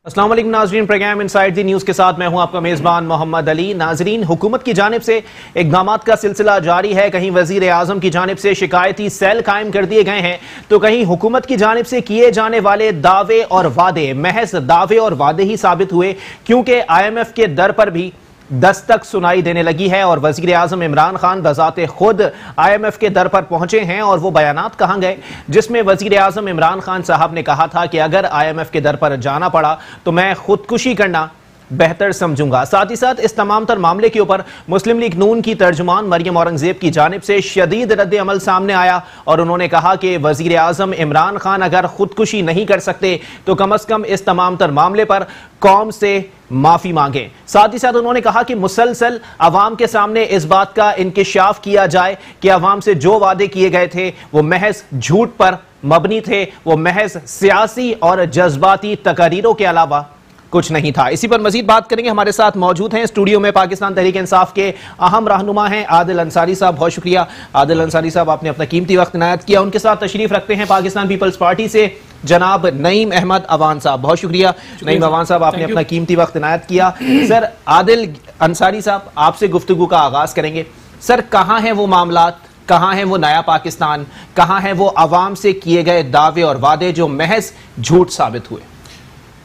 अस्सलाम वालेकुम नाजरीन, प्रोग्राम इनसाइड दी न्यूज के साथ मैं हूं आपका मेजबान मोहम्मद अली। नाजरीन, हुकूमत की जानिब से इक़दामात का सिलसिला जारी है। कहीं वजीर आजम की जानिब से शिकायती सेल कायम कर दिए गए हैं, तो कहीं हुकूमत की जानिब से किए जाने वाले दावे और वादे महज दावे और वादे ही साबित हुए, क्योंकि IMF के दर पर भी दस्तक सुनाई देने लगी है और वजीर आजम इमरान खान बजाते खुद IMF के दर पर पहुंचे हैं। और वो बयानात कहाँ गए जिसमें वजीर आजम इमरान खान साहब ने कहा था कि अगर IMF के दर पर जाना पड़ा तो मैं खुदकुशी करना बेहतर समझूंगा। साथ ही साथ इस तमाम तर मामले के ऊपर मुस्लिम लीग नून की तर्जुमान मरियम औरंगजेब की जानिब से शदीद रद्द अमल सामने आया और उन्होंने कहा कि वजीर आजम इमरान खान अगर खुदकुशी नहीं कर सकते तो कम अज कम इस तमाम तर मामले पर कौम से माफी मांगे। साथ ही साथ उन्होंने कहा कि मुसलसल अवाम के सामने इस बात का इंकिशाफ किया जाए कि अवाम से जो वादे किए गए थे वो महज झूठ पर मबनी थे, वो महज सियासी और जज्बाती तकरीरों के अलावा कुछ नहीं था। इसी पर मजीद बात करेंगे। हमारे साथ मौजूद हैं स्टूडियो में पाकिस्तान तहरीक इंसाफ के अहम रहनुमा हैं आदिल अंसारी साहब। बहुत शुक्रिया आदिल अंसारी साहब, आपने अपना कीमती वक्त इनायत किया। उनके साथ तशरीफ रखते हैं पाकिस्तान पीपल्स पार्टी से जनाब नईम अहमद अवान साहब। बहुत शुक्रिया नईम अवान साहब, आपने अपना कीमती वक्त इनायत किया। सर आदिल अंसारी साहब, आपसे गुफ्तगू का आगाज करेंगे। सर, कहाँ है वो मामलात, कहाँ है वो नया पाकिस्तान, कहाँ है वो अवाम से किए गए दावे और वादे जो महज झूठ साबित हुए?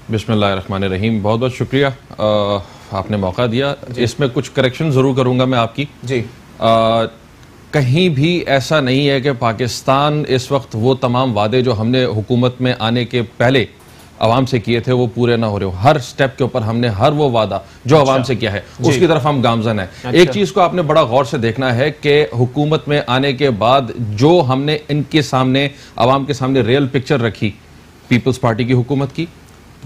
बिस्मिल्लाहिर्रहमानिर्रहीम, बहुत बहुत शुक्रिया आपने मौका दिया। इसमें कुछ करेक्शन ज़रूर करूँगा मैं आपकी जी। कहीं भी ऐसा नहीं है कि पाकिस्तान इस वक्त वो तमाम वादे जो हमने हुकूमत में आने के पहले अवाम से किए थे वो पूरे ना हो रहे हो। हर स्टेप के ऊपर हमने हर वो वादा जो अवाम से किया है उसकी तरफ हम गामजन है। एक चीज़ को आपने बड़ा गौर से देखना है कि हुकूमत में आने के बाद जो हमने इनके सामने अवाम के सामने रियल पिक्चर रखी, पीपल्स पार्टी की हुकूमत की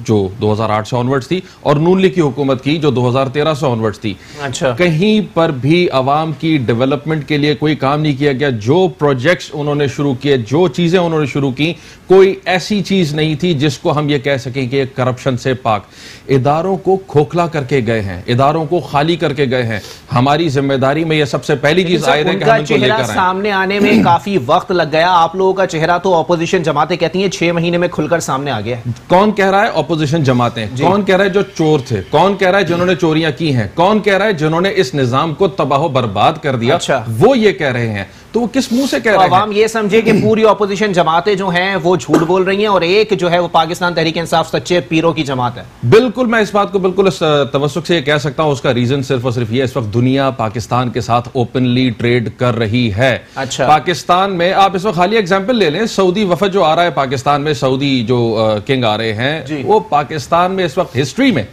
जो 2008 से ऑनवर्ड्स थी और नून लीग की हुकूमत की जो 2013 से ऑनवर्ड्स थी, अच्छा, कहीं पर भी अवाम की डेवलपमेंट के लिए कोई काम नहीं किया गया। जो प्रोजेक्ट्स उन्होंने शुरू किए, जो चीजें उन्होंने शुरू की, कोई ऐसी चीज नहीं थी जिसको हम ये कह सकें कि करप्शन से पाक। इदारों को खोखला करके गए हैं, इदारों को खाली करके गए हैं। हमारी जिम्मेदारी में ये सबसे पहली चीज आए थे कि हम इनको लेकर आए। सामने आने में काफी वक्त लग गया। आप लोगों का चेहरा तो ऑपोजिशन जमातें कहती हैं 6 महीने में खुलकर सामने आ गया। कौन कह रहा है ऑपोजिशन जमातें? कौन कह रहा है जो चोर थे? कौन कह रहा है जिन्होंने चोरियां की हैं? कौन कह रहा है जिन्होंने इस निजाम को तबाह बर्बाद कर दिया? अच्छा, वो ये कह रहे हैं। तो वो किस मुंह से कह रहे हैं? आवाम ये समझे कि पूरी ऑपोजिशन जमातें जो हैं वो झूठ बोल रही हैं और एक जो है वो पाकिस्तान तहरीक इंसाफ सच्चे पीरों की जमात है। बिल्कुल, मैं इस बात को बिल्कुल तवस्सुक से कह सकता हूं। उसका रीजन सिर्फ और सिर्फ ये, इस वक्त दुनिया पाकिस्तान के साथ ओपनली ट्रेड कर रही है। अच्छा, पाकिस्तान में आप इस वक्त खाली एग्जाम्पल ले लें, सऊदी वफद जो आ रहा है पाकिस्तान में, सऊदी जो किंग आ रहे हैं, वो पाकिस्तान में इस वक्त हिस्ट्री में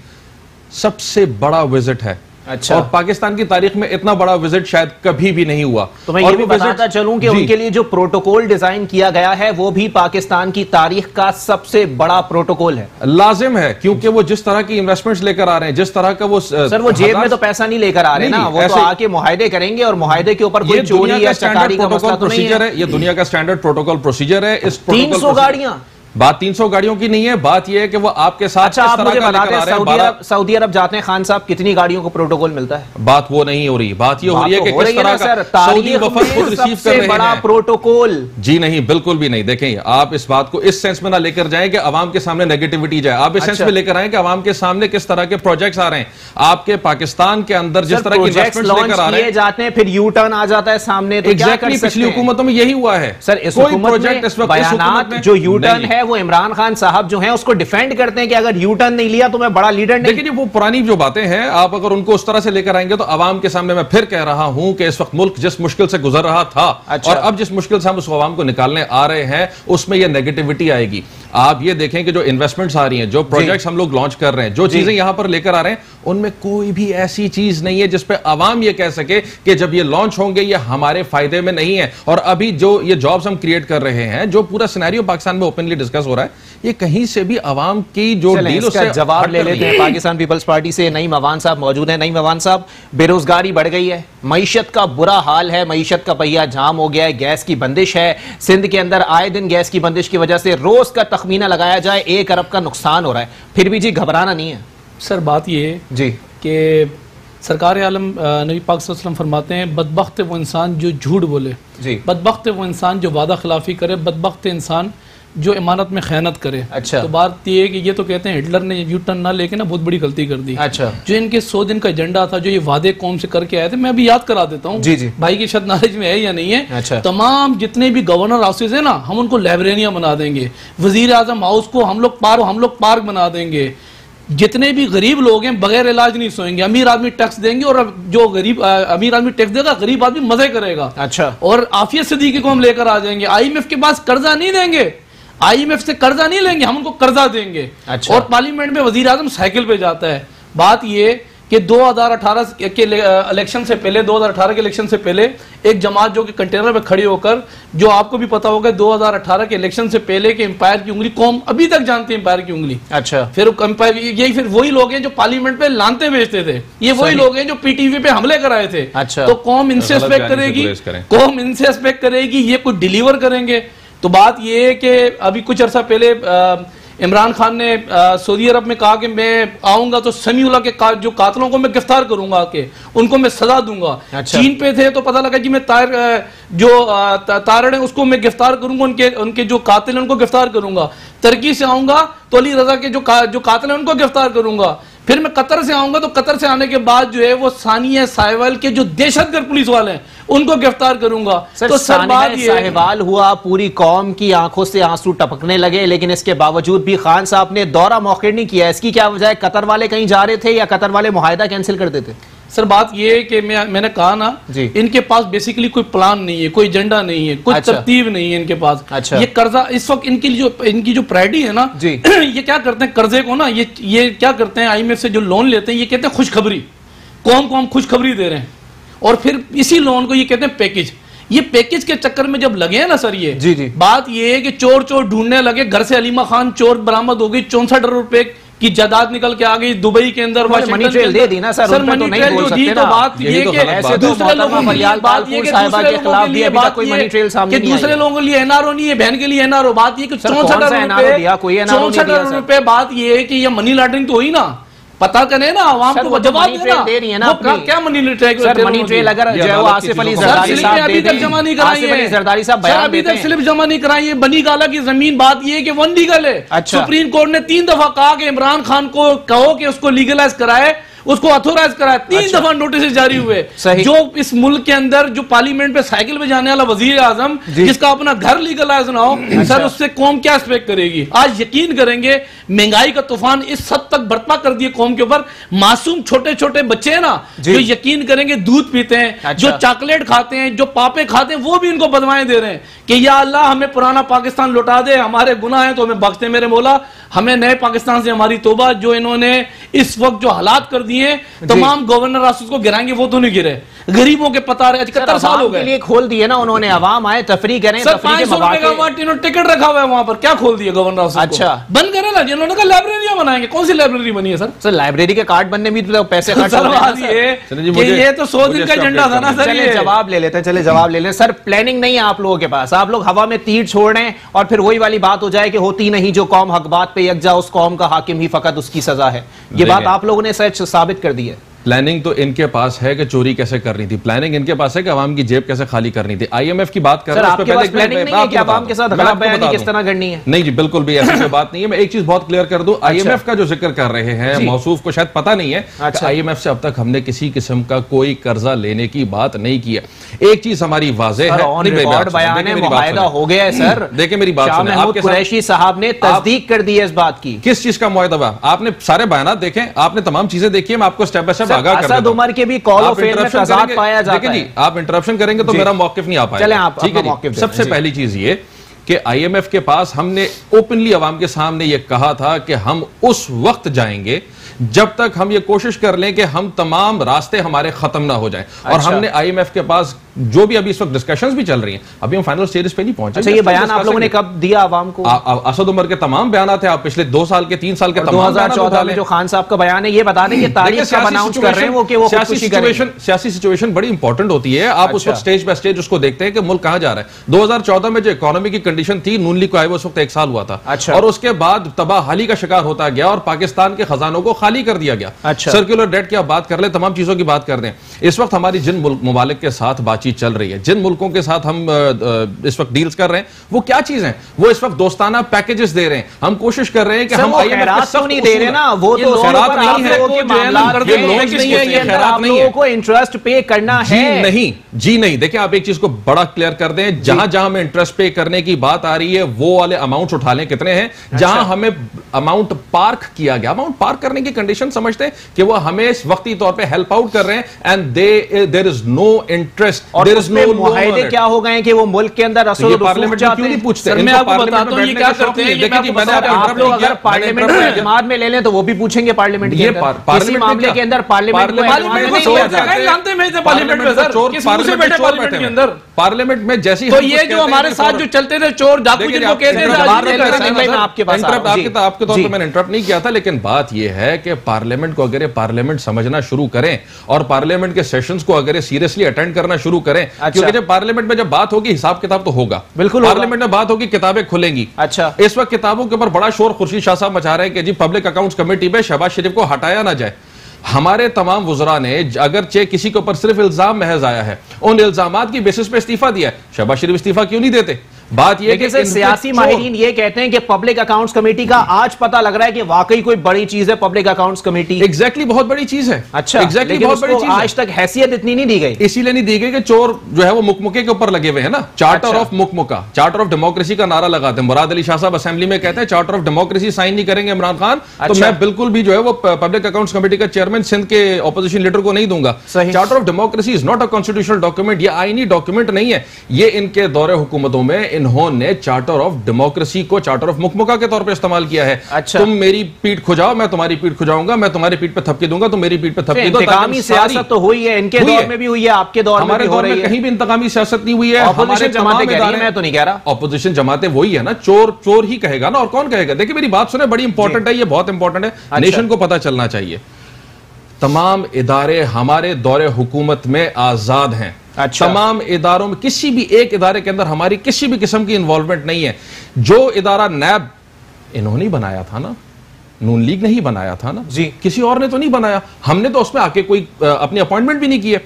सबसे बड़ा विजिट है। अच्छा, और पाकिस्तान की तारीख में इतना बड़ा विजिट शायद कभी भी नहीं हुआ। तो मैं ये भी बताता चलूं कि उनके लिए जो प्रोटोकॉल डिजाइन किया गया है वो भी पाकिस्तान की तारीख का सबसे बड़ा प्रोटोकॉल है। लाजिम है, क्योंकि वो जिस तरह की इन्वेस्टमेंट्स लेकर आ रहे हैं, जिस तरह का वो सर वो जेब में तो पैसा नहीं लेकर आ रहे ना, वो तो आके मुआहदे करेंगे और मुआहदे के ऊपर कोई चोरी या चकारी का मसला तो नहीं है। ये दुनिया का स्टैंडर्ड प्रोटोकॉल प्रोसीजर है। इस 300 गाड़ियां, बात 300 गाड़ियों की नहीं है, बात यह है कि वो आपके साथ। अच्छा, आप मुझे बताते हैं सऊदी अरब जाते हैं खान साहब, कितनी गाड़ियों को प्रोटोकॉल मिलता है? बात वो नहीं हो रही, बात ये हो रही है कि किस तरह का सऊदी वफद खुद रिसीव कर रहे हैं प्रोटोकॉल। जी नहीं, बिल्कुल भी नहीं। देखें, आप इस बात को इस सेंस में ना लेकर जाएं कि अवाम के सामने नेगेटिविटी जाए। आप इस सेंस में लेकर आए कि अवाम के सामने किस तरह के प्रोजेक्ट्स आ रहे हैं। आपके पाकिस्तान के अंदर जिस तरह की इन्वेस्टमेंट्स लेकर आ रहे हैं जाते हैं, फिर यू टर्न आ जाता है सामने। एग्जैक्टली, पिछली हुकूमतों में यही हुआ है सर। इस प्रोजेक्ट जो यू टर्न है वो इमरान खान साहब जो हैं उसको डिफेंड करते हैं कि अगर यू टर्न नहीं लिया तो मैं बड़ा लीडर नहीं। देखिए, वो पुरानी जो बातें हैं, आप अगर उनको उस तरह से लेकर आएंगे तो अवाम के सामने मैं फिर कह रहा हूं कि इस वक्त मुल्क जिस मुश्किल से गुजर रहा था, अच्छा, और अब जिस मुश्किल से हम उस अवाम को निकालने आ रहे हैं उसमें यह नेगेटिविटी आएगी। आप ये देखें कि जो इन्वेस्टमेंट्स आ रही हैं, जो प्रोजेक्ट्स हम लोग लॉन्च कर रहे हैं, जो चीजें यहां पर लेकर आ रहे हैं, उनमें कोई भी ऐसी चीज नहीं है जिसपे अवाम ये कह सके कि जब ये लॉन्च होंगे ये हमारे फायदे में नहीं है। और अभी जो ये जॉब्स हम क्रिएट कर रहे हैं, जो पूरा सिनेरियो पाकिस्तान में ओपनली डिस्कस हो रहा है, ये कहीं से भी अवाम की जो डील उसका जवाब ले लेते हैं। पाकिस्तान पीपल्स पार्टी से नईम अवान साहब मौजूद हैं। नईम अवान साहब, बेरोजगारी बढ़ गई है, मईशत का बुरा हाल है, मईशत का पहिया जाम हो गया है, गैस की बंदिश है। सिंध के अंदर आए दिन गैस की बंदिश की वजह से रोज का तखमीना लगाया जाए 1 अरब का नुकसान हो रहा है, फिर भी जी घबराना नहीं है। सर बात ये है जी कि सरकार आलम नबी पाक सल्लल्लाहु अलैहि वसल्लम फरमाते हैं, बदबख्त वो इंसान जो झूठ बोले, बदबख्त वो इंसान जो वादा खिलाफी करे, बदबख्त इंसान जो इमानत में खयानत करे। अच्छा। तो बात ये है कि ये तो कहते हैं हिटलर ने यू टर्न ना लेके ना बहुत बड़ी गलती कर दी। अच्छा। जो इनके 100 दिन का एजेंडा था, जो ये वादे कौम से करके आए थे, मैं अभी याद करा देता हूँ जी जी भाई की शायद नॉलेज में है या नहीं है। अच्छा। तमाम जितने भी गवर्नर हाउसेज है ना, हम उनको लाइब्रेरियां बना देंगे। वजीर आजम हाउस को हम लोग पार्क बना देंगे। जितने भी गरीब लोग हैं बगैर इलाज नहीं सोएंगे। अमीर आदमी टैक्स देंगे और जो गरीब अमीर आदमी टैक्स देगा, गरीब आदमी मजे करेगा। अच्छा। और आफियत सिद्दीकी को हम लेकर आ जाएंगे। IMF के पास कर्जा नहीं देंगे, IMF से कर्जा नहीं लेंगे, हम उनको कर्जा देंगे। अच्छा। और पार्लियामेंट में वजीर आजम साइकिल पे जाता है। बात ये कि 2018 के इलेक्शन से पहले, 2018 के इलेक्शन से पहले एक जमात जो कि कंटेनर पे खड़ी होकर, जो आपको भी पता होगा 2018 के इलेक्शन से पहले के एम्पायर की उंगली कौम अभी तक जानती है, एम्पायर की उंगली। अच्छा। फिर एम्पायर यही फिर वही लोग हैं जो पार्लियामेंट पे लानते भेजते थे, ये वही लोग हैं जो PTV पे हमले कराए थे। अच्छा। तो कौम इनसे एक्सपेक्ट करेगी, कौम इनसे एक्सपेक्ट करेगी ये कुछ डिलीवर करेंगे। तो बात ये है कि अभी कुछ अर्सा पहले इमरान खान ने सऊदी अरब में कहा कि मैं आऊंगा तो समीउल्लाह के जो कातलों को मैं गिरफ्तार करूंगा, आके उनको मैं सजा दूंगा। अच्छा। चीन पे थे तो पता लगा कि मैं तारण है उसको मैं गिरफ्तार करूंगा, उनके जो कातिल हैं उनको गिरफ्तार करूंगा। तुर्की से आऊंगा तो अली रजा के जो कातिल हैं उनको गिरफ्तार करूंगा। फिर मैं कतर से आऊंगा तो कतर से आने के बाद जो है वो सानिया साहिवाल के जो दहशतगर्द पुलिस वाले हैं उनको गिरफ्तार करूंगा। तो साहिवाल हुआ, पूरी कौम की आंखों से आंसू टपकने लगे, लेकिन इसके बावजूद भी खान साहब ने दौरा मौखिर नहीं किया। इसकी क्या वजह है? कतर वाले कहीं जा रहे थे या कतर वाले मुआहिदा कैंसिल कर देते? सर बात ये है कि मैंने कहा ना, इनके पास बेसिकली कोई प्लान नहीं है, कोई एजेंडा नहीं है, कोई तरतीब नहीं है इनके पास। अच्छा। ये कर्जा इस वक्त इनकी जो प्रायोरिटी है ना, ये क्या करते हैं कर्जे को ना, ये क्या करते हैं, IMF से जो लोन लेते हैं ये कहते हैं खुशखबरी, कौम को हम खुशखबरी दे रहे हैं, और फिर इसी लोन को ये कहते हैं पैकेज। ये पैकेज के चक्कर में जब लगे हैं ना सर, ये जी। बात ये है कि चोर ढूंढने लगे। घर से अलीमा खान चोर बरामद हो गई, 64 करोड़ रुपए की जायदाद निकल के आ गई दुबई के अंदर। मनी ट्रेल दे दी ना सर, मनी ट्रेल जो दी, तो बात ये कि दूसरे लोगों के लिए दूसरे लोगों के लिए NRO नहीं है, बहन के लिए NRO। बात ये कि 64 करोड़ रुपए। बात ये है कि ये मनी लॉन्ड्रिंग तो हुई ना, पता करें ना आवाम को जवाब देना। क्या मनी ट्रेल अगर आसिफ अली जरदारी साहब अभी तक जमा नहीं कराई है, जरदारी साहब अभी तक स्लिप जमा नहीं कराई है। बनी गाला की जमीन, बात ये है कि वन लीगल है। सुप्रीम कोर्ट ने 3 दफा कहा कि इमरान खान को कहो कि उसको लीगलाइज कराए, उसको अथोराइज कराया। 3 दफा नोटिस जारी हुए। जो इस मुल्क के अंदर जो पार्लियामेंट पे साइकिल पे जाने वाला वजीर आजम जिसका अपना घर लीगलाइज ना हो, सर उससे कौम क्या एक्सपेक्ट करेगी? आज यकीन करेंगे महंगाई का तूफान इस हद तक बर्पा कर दिया कौम के ऊपर। मासूम छोटे छोटे बच्चे हैं ना, जो यकीन करेंगे दूध पीते हैं, जो चॉकलेट खाते हैं, जो पापे खाते हैं, वो भी इनको बदवाएं दे रहे हैं कि या अल्लाह हमें पुराना पाकिस्तान लौटा दे, हमारे गुनाह हैं तो हमें बख्श दे मेरे मौला, हमें नए पाकिस्तान से हमारी तौबा। जो इन्होंने इस वक्त जो हालात कर दिए, तमाम गवर्नर राष्ट्र को गिराएंगे, वो तो नहीं गिरे, गरीबों के पता रहे। 71 साल हो गए खोल दिए ना उन्होंने, अवाम आए तफरी करें। सर 500 रुपए का टिकट रखा हुआ है वहां पर, क्या खोल दिया गवर्नर हाउस? अच्छा बंद करे ना, जिन्होंने कहा लाइब्रेरियां बनाएंगे। कौन सी लाइब्रेरी बनी है सर? सर लाइब्रेरी के कार्ड बनने में तो पैसे खर्च हो रहे हैं। ये तो 100 दिन का एजेंडा था ना सर। चलिए जवाब ले लेते हैं, चले जवाब ले लें। सर प्लानिंग नहीं है आप लोगों के पास, आप लोग हवा में तीर छोड़ रहे हैं और फिर वही वाली बात हो जाए कि होती नहीं, जो कौम हक बात पे यकजा उस कौम का हाकिम ही फकत उसकी सजा है। ये बात आप लोगों ने सच साबित कर दी है। प्लानिंग तो इनके पास है कि चोरी कैसे करनी थी, प्लानिंग इनके पास है कि आवाम की जेब कैसे खाली करनी थी। IMF की बात कर रहे हैं, किस तरह करनी है? नहीं जी बिल्कुल भी ऐसी कोई बात नहीं है। मैं एक चीज बहुत क्लियर कर दूं, IMF का जो जिक्र कर रहे हैं, मौसूफ को शायद पता नहीं है, IMF से अब तक हमने किसी किस्म का कोई कर्जा लेने की बात नहीं की है। एक चीज हमारी वाज़ेह है, हो गया है सर। देखिए मेरी बात सुनिए, कुरैशी साहब ने तस्दीक कर दी है इस बात की। किस चीज का मुआहदा हुआ? आपने सारे बयान देखे, आपने तमाम चीजें देखी, मैं आपको step by step Asad Umar के भी कॉल ऑफ फेम में तजाद पाया जाता है। आप इंटरप्शन करेंगे तो मेरा मौकिफ नहीं आ पाएगा। चलें आप ठीक है। सबसे पहली चीज ये कि IMF के पास हमने ओपनली अवाम के सामने ये कहा था कि हम उस वक्त जाएंगे जब तक हम ये कोशिश कर लें कि हम तमाम रास्ते हमारे खत्म ना हो जाएं। और हमने IMF के पास जो भी अभी इस वक्त डिस्कशंस भी चल रही हैं, अभी हम फाइनल स्टेज पे नहीं पहुंचे। अच्छा ये बयान आप लोगों ने कब दिया आवाम को? असद उमर के तमाम बयान थे, आप पिछले 2 साल के 3 साल के 2014 में जो खान साहब का बयान है, ये बता दें कि तारीख कब अनाउंस कर रहे हैं वो कि वो सियासी सिचुएशन बड़ी इंपॉर्टेंट होती है। आप उस वक्त स्टेज बाय स्टेज उसको देखते हैं कि मुल्क कहां जा रहा है। 2014 में जो इकोनॉमी की कंडीशन थी, नून लीग को आए उस वक्त 1 साल हुआ था। अच्छा। और उसके बाद तबाहाली का शिकार होता गया और पाकिस्तान के खजानों को खाली कर दिया गया। अच्छा। सर्कुलर डेट की आप बात कर ले, तमाम चीजों की बात कर दें। इस वक्त हमारी जिन ममालिक के साथ बातचीत चल रही है, जिन मुल्कों के साथ हम इस वक्त डील्स कर रहे हैं, वो क्या चीज है? वो इस वक्त दोस्ताना पैकेजेस दे रहे हैं। हम कोशिश कर रहे हैं कि हम नहीं दे रहे ना, वो तो को इंटरेस्ट पे करना है। नहीं जी नहीं, देखिए आप एक चीज को बड़ा क्लियर कर दें, जहां जहां हमें इंटरेस्ट पे करने की बात आ रही है वो वाले अमाउंट उठा लें कितने हैं। जहां हमें अमाउंट पार्क किया गया, अमाउंट पार्क करने की कंडीशन समझते हैं कि वो हमें वक्ती तौर पे हेल्प आउट कर रहे हैं and there is no interest, there is no मुआहदे क्या हो गए कि वो मुल्क के अंदर रसूल पार्लियामेंट में क्यों नहीं पूछते? मैं आपको बताता हूं ये क्या करते हैं। आप लोग अगर पार्लियामेंट में एतमाद में ले लें तो वो भी पूछेंगे पार्लियामेंट के अंदर, किसी मामले के अंदर पार्लियामेंट पार्लियामेंट में जैसी तो ये जो हमारे साथ जो चलते थे चोर डाकू जिनको कहते हैं, आपके तौर पर मैंने इंटरप्ट नहीं किया था, लेकिन बात यह है कि पार्लियामेंट को अगर ये पार्लियामेंट समझना शुरू करें और पार्लियामेंट के सेशंस को अगर सीरियसली अटेंड करना शुरू करें, क्योंकि जब पार्लियामेंट में जब बात होगी हिसाब किताब तो होगा, बिल्कुल पार्लियामेंट में बात होगी, किताबें खुलेंगी। अच्छा, इस वक्त किताबों के ऊपर बड़ा शोर खुर्शीद शाह साहब मचा रहे हैं कि जी पब्लिक अकाउंट्स कमेटी में शहबाज शरीफ को हटाया ना जाए। हमारे तमाम वुज़रा ने अगरचे किसी के ऊपर सिर्फ इल्जाम महज आया है, उन इल्जामात की बेसिस पे इस्तीफा दिया है। शहबाज शरीफ इस्तीफा क्यों नहीं देते? बात यह कि सियासी माहिरीन ये कहते हैं कि पब्लिक अकाउंट्स कमेटी का आज पता लग रहा है कि वाकई कोई बड़ी चीज है पब्लिक अकाउंट्स कमेटी। एग्जैक्टली बहुत बड़ी चीज है। अच्छा, एग्जैक्टली बहुत बड़ी चीज आज तक हैसियत इतनी नहीं दी गई, इसीलिए नहीं दी गई कि चोर जो है वो मुकमुके के ऊपर लगे हुए हैं ना। चार्टर ऑफ मुकमुका, चार्टर ऑफ डेमोक्रेसी का नारा लगाते हैं। मुराद अली शाह साहब असेंबली में कहते हैं चार्टर ऑफ डेमोक्रेसी साइन नहीं करेंगे इमरान खान तो मैं बिल्कुल भी जो है वो पब्लिक अकाउंट्स कमेटी का चेयरमैन सिंध के ऑपोजिशन लीडर को नहीं दूंगा। Charter of democracy is not a constitutional document, ये आईनी डॉक्यूमेंट नहीं है। ये इनके दौरे हुकूमतों में इन्होंने चार्टर ऑफ डेमोक्रेसी को चार्टर ऑफ मुकमुका के तौर पे इस्तेमाल किया है। अच्छा। तुम मेरी पीठ खुजाओ, मैं तुम्हारी पीठ खुजाऊंगा, मैं तुम्हारी पीठ पे थपकी दूंगा, तुम मेरी पीठ पे थपकी दो। इंतकामी सियासत तो हुई है, इनके दौर में भी हुई है, आपके दौर में भी हो रही है। कहीं भी इंतकामी सियासत नहीं हुई है। ऑपोजिशन जमातें कह रही हैं, मैं तो नहीं कह रहा। ऑपोजिशन जमातें वही है ना, चोर चोर ही कहेगा ना, और कौन कहेगा? देखिए मेरी बात सुने, बड़ी इंपॉर्टेंट है, ये बहुत इंपॉर्टेंट है, नेशन को पता चलना चाहिए। तमाम इदारे हमारे दौरे हुकूमत में आजाद हैं। अच्छा। तमाम इदारों में किसी भी एक इदारे के अंदर हमारी किसी भी किस्म की इन्वॉल्वमेंट नहीं है। जो इदारा नैब इन्होंने ही बनाया था ना, नून लीग ने ही बनाया था ना जी, किसी और ने तो नहीं बनाया। हमने तो उसमें आके कोई अपनी अपॉइंटमेंट भी नहीं की है।